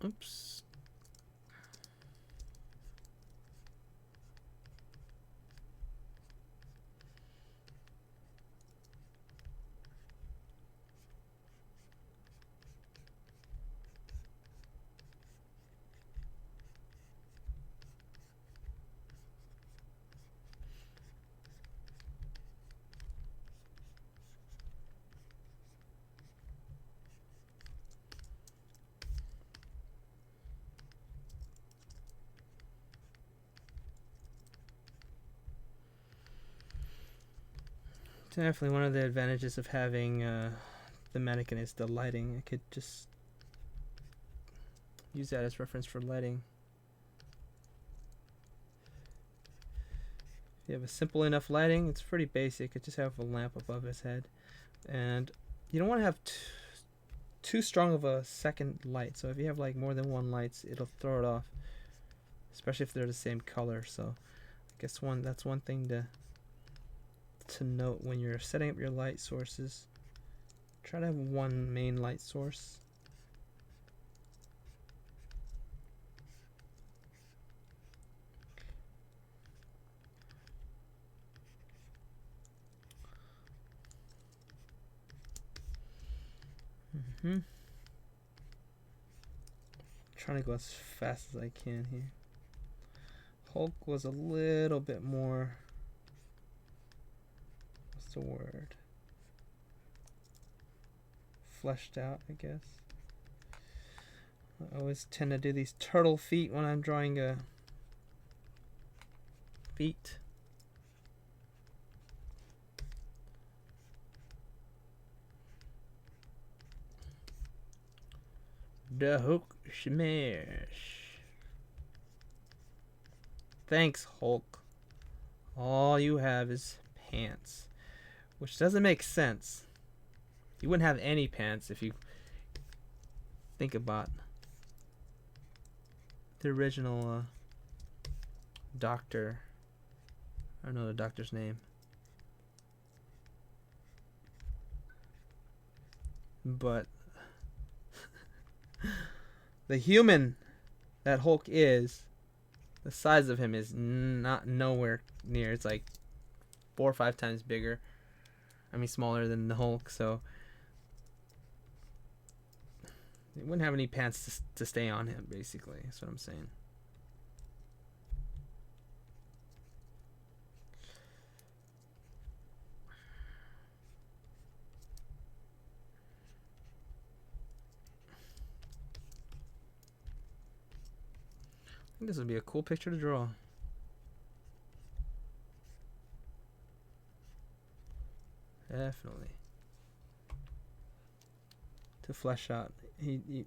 Speaker 2: Oops. Definitely one of the advantages of having the mannequin is the lighting. I could just use that as reference for lighting. If you have a simple enough lighting, it's pretty basic. You just have a lamp above his head. And you don't want to have too strong of a second light. So if you have like more than one lights, it'll throw it off. Especially if they're the same color. So I guess that's one thing to note when you're setting up your light sources. Try to have one main light source. Trying to go as fast as I can here. Hulk was a little bit more, what's the word? Fleshed out, I guess. I always tend to do these turtle feet when I'm drawing a feet. The Hulk smash. Thanks, Hulk. All you have is pants, which doesn't make sense. You wouldn't have any pants if you think about the original Doctor I don't know the doctor's name. But the human that Hulk is, the size of him is not nowhere near. It's like 4 or 5 times bigger. I mean, smaller than the Hulk, so he wouldn't have any pants to stay on him, basically. That's what I'm saying. I think this would be a cool picture to draw. Definitely. To flesh out. He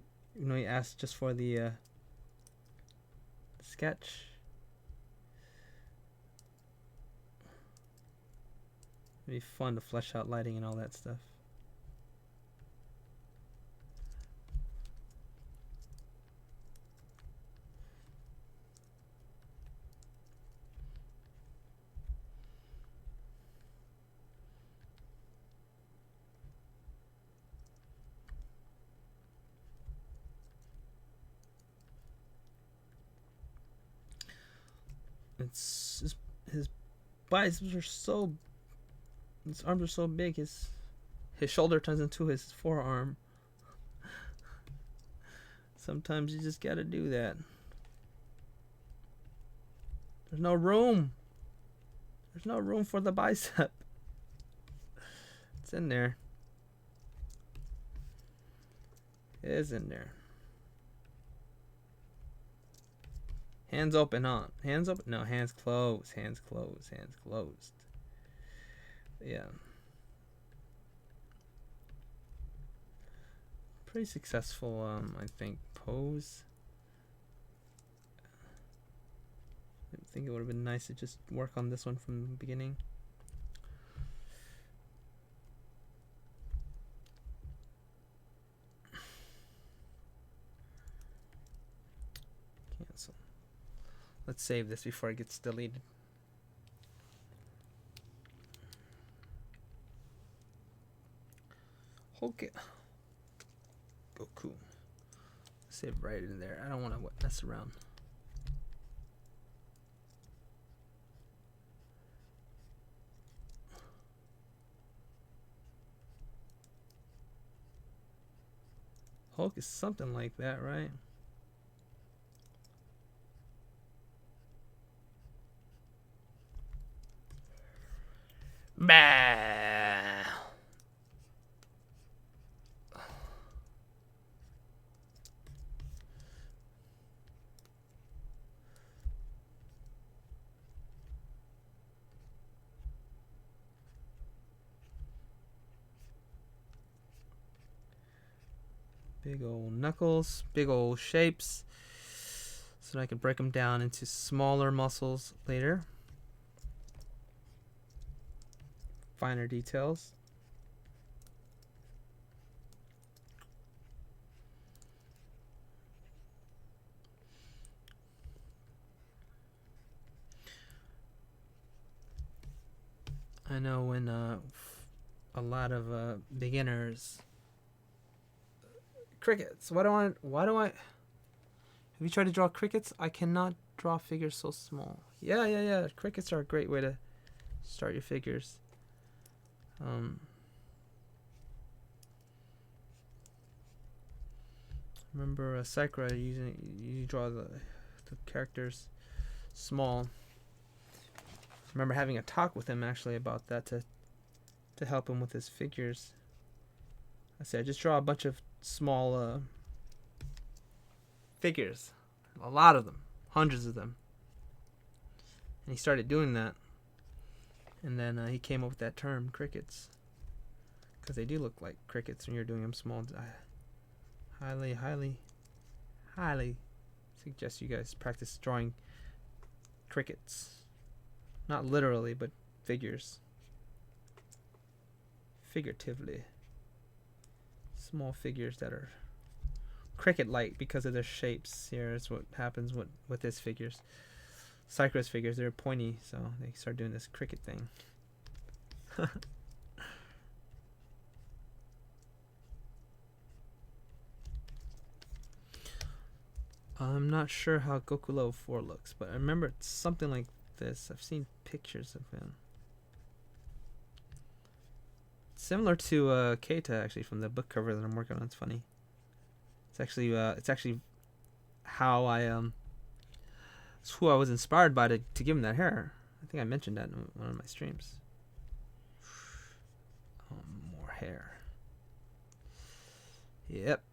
Speaker 2: asked just for the sketch. It'd be fun to flesh out lighting and all that stuff. It's his biceps are so, his arms are so big. His shoulder turns into his forearm. Sometimes you just gotta do that. There's no room. There's no room for the bicep. It's in there. It is in there. Hands open, huh? Hands open? No, hands closed. Hands closed. Hands closed. Yeah. Pretty successful, I think, pose. I think it would have been nice to just work on this one from the beginning. Cancel. Let's save this before it gets deleted. Okay. Goku. Save right in there. I don't want to mess around. Hulk is something like that, right? Bah! Big old knuckles, big old shapes, so that I can break them down into smaller muscles later. Finer details. I know when a lot of beginners. Crickets. Why do I? Have you tried to draw crickets? I cannot draw figures so small. Yeah. Crickets are a great way to start your figures. Remember Sakura you draw the characters small. Remember having a talk with him actually about that to help him with his figures. I said just draw a bunch of small figures, a lot of them, hundreds of them, and he started doing that, and then he came up with that term crickets, because they do look like crickets when you're doing them small. I highly suggest you guys practice drawing crickets, not literally but figuratively. Small figures that are cricket-like because of their shapes. Here is what happens with his figures. Cycross figures, they're pointy, so they start doing this cricket thing. I'm not sure how Goku Level 4 looks, but I remember it's something like this. I've seen pictures of him. Similar to Keita, actually, from the book cover that I'm working on. It's funny. It's actually how it's who I was inspired by to give him that hair. I think I mentioned that in one of my streams. More hair. Yep.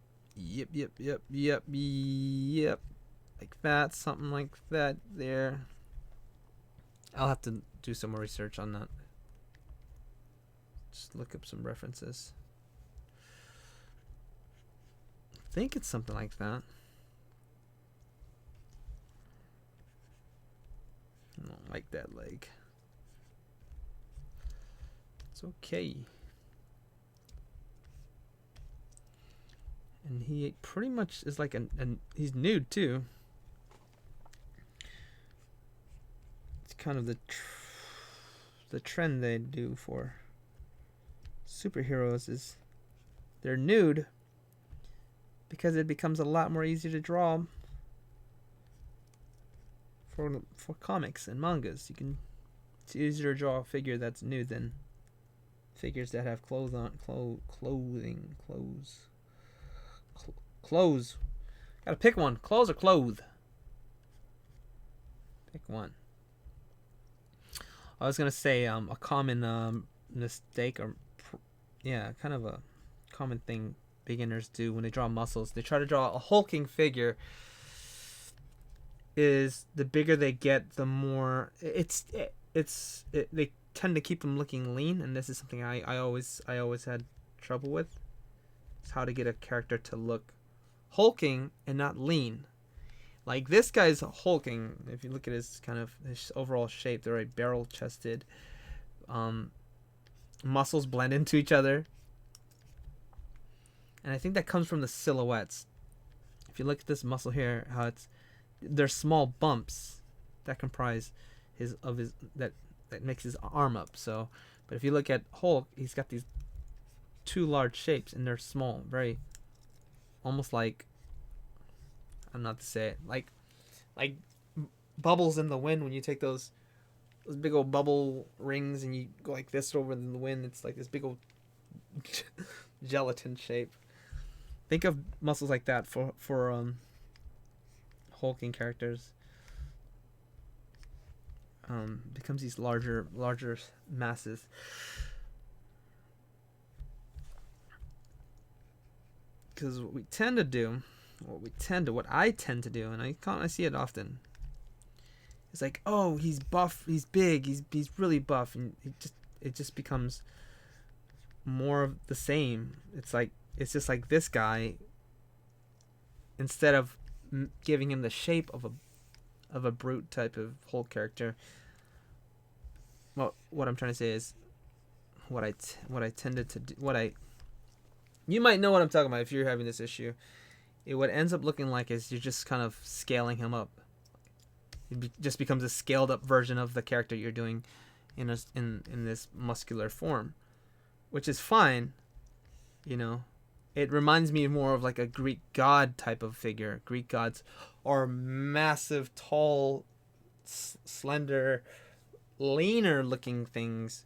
Speaker 2: Like that, something like that there. I'll have to do some more research on that. Just look up some references. I think it's something like that. I don't like that leg. It's okay. And he pretty much is like he's nude too. It's kind of the trend they do for superheroes is they're nude because it becomes a lot more easy to draw for comics and mangas. It's easier to draw a figure that's nude than figures that have clothes. Gotta pick one. Clothes or clothes? Pick one. I was gonna say a common mistake, or kind of a common thing beginners do when they draw muscles. They try to draw a hulking figure. Is the bigger they get, the more they tend to keep them looking lean, and this is something I always had trouble with. It's how to get a character to look hulking and not lean. Like this guy's hulking. If you look at his overall shape, they're right barrel chested. Muscles blend into each other, and I think that comes from the silhouettes. If you look at this muscle here, how there's small bumps that comprise that makes his arm up. So, but if you look at Hulk, he's got these two large shapes, and they're small, very almost like, I'm not to say it, like bubbles in the wind. When you take those big old bubble rings and you go like this over in the wind, it's like this big old gelatin shape. Think of muscles like that for hulking characters. Becomes these larger masses. Because what I tend to do, and I see it often, it's like, oh, he's buff, he's big, he's really buff, and it just becomes more of the same. It's just like this guy, instead of giving him the shape of a brute type of Hulk character. Well, what I'm trying to say is what I tended to do, you might know what I'm talking about if you're having this issue. What ends up looking like is you're just kind of scaling him up. It just becomes a scaled up version of the character you're doing in this muscular form, which is fine. It reminds me more of like a Greek god type of figure. Greek gods are massive, tall, slender, leaner looking things,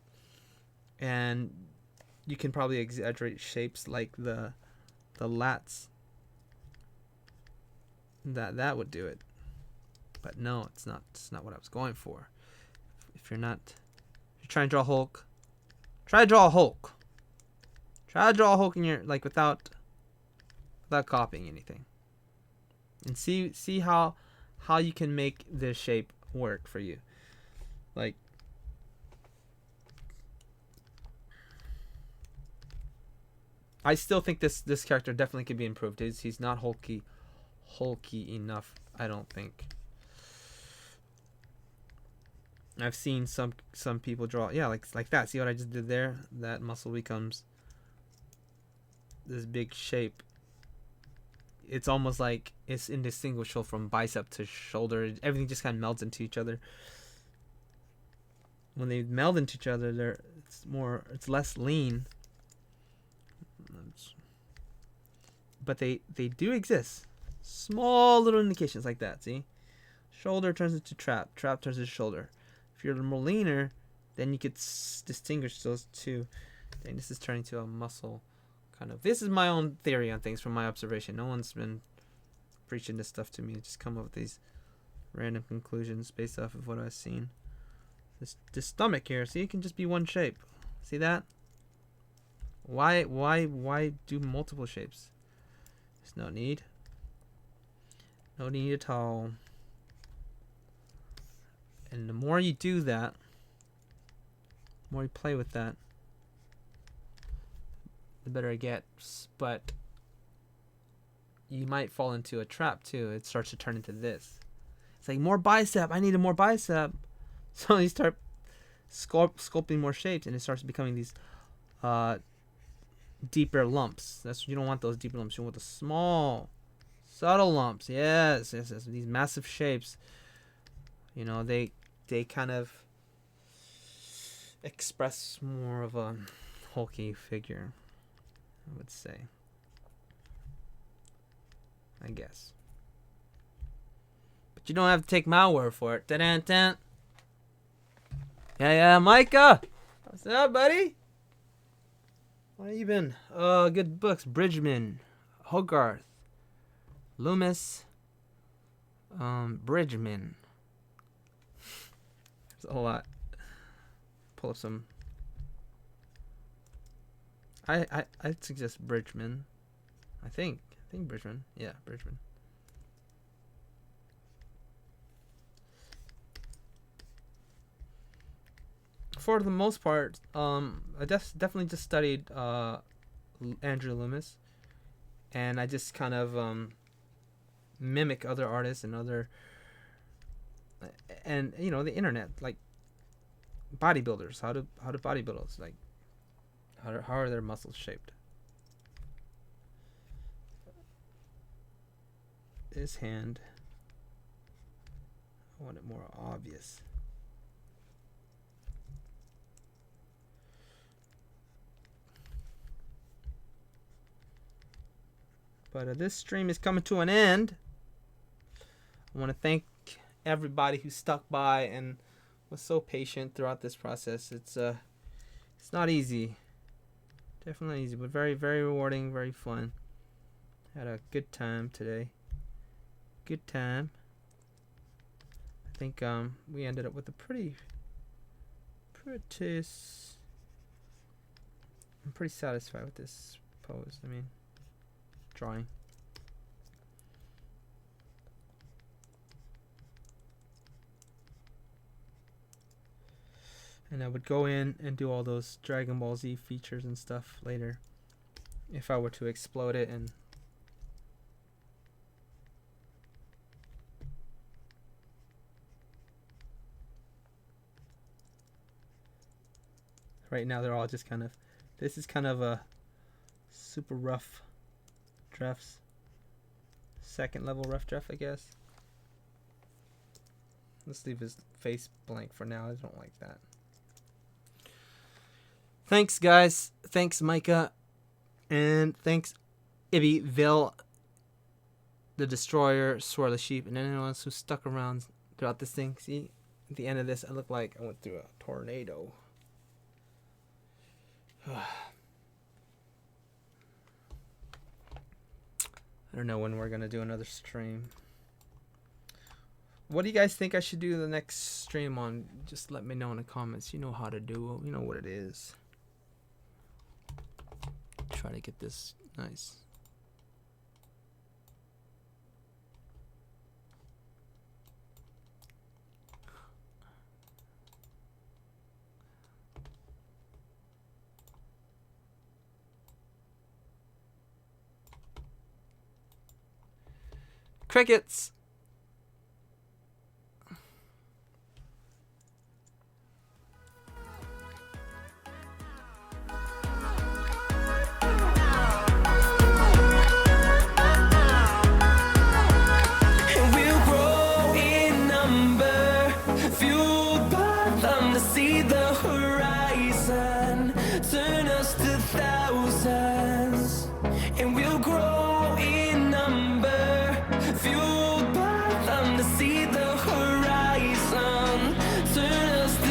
Speaker 2: and you can probably exaggerate shapes like the lats. That would do it. But no, it's not what I was going for. If you're trying to draw Hulk, try to draw a Hulk. Try to draw a Hulk in your without copying anything. And see how you can make this shape work for you. Like, I still think this character definitely could be improved. He's not hulky enough, I don't think. I've seen some people draw, like that. See what I just did there? That muscle becomes this big shape. it's almost like it's indistinguishable from bicep to shoulder. Everything just kind of melds into each other. When they meld into each other, it's less lean. But they do exist. Small little indications like that, see? Shoulder turns into trap turns into shoulder. If you're more leaner, then you could distinguish those two. Dang, this is turning to a muscle kind of. This is my own theory on things from my observation. No one's been preaching this stuff to me. Just come up with these random conclusions based off of what I've seen. This stomach here, see, it can just be one shape. See that? Why do multiple shapes? There's no need. No need at all. And the more you do that, the more you play with that, the better it gets. But you might fall into a trap too. It starts to turn into this. It's like more bicep. I need a more bicep. So you start sculpting more shapes, and it starts becoming these deeper lumps. You don't want those deeper lumps. You want the small, subtle lumps. Yes. These massive shapes. You know, they kind of express more of a hulky figure, I would say. I guess. But you don't have to take my word for it. Da-da-da. Yeah, Micah. What's up, buddy? Where you been? Good books. Bridgman, Hogarth, Loomis, Bridgman. There's a lot. Pull up some. I'd suggest Bridgman. I think Bridgman. Yeah, Bridgman. For the most part, I definitely just studied Andrew Loomis, and I just kind of mimic other artists and you know, the internet, like bodybuilders. How do bodybuilders, like, how are their muscles shaped? This hand, I want it more obvious. But this stream is coming to an end. I want to thank everybody who stuck by and was so patient throughout this process. It's not easy. Definitely easy, but very, very rewarding, very fun. Had a good time today. Good time. I think we ended up with a pretty I'm pretty satisfied with this pose. I mean, drawing. And I would go in and do all those Dragon Ball Z features and stuff later if I were to explode it. And right now they're all just kind of, this is kind of a super rough drafts, second level rough draft, I guess. Let's leave his face blank for now. I don't like that. Thanks, guys. Thanks, Micah. And thanks, Ibbyville, the Destroyer, Swirl the Sheep, and anyone else who stuck around throughout this thing. See, at the end of this, I look like I went through a tornado. I don't know when we're going to do another stream. What do you guys think I should do the next stream on? Just let me know in the comments. You know how to do it. You know what it is. Try to get this nice. Crickets.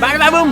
Speaker 3: Bada bada boom.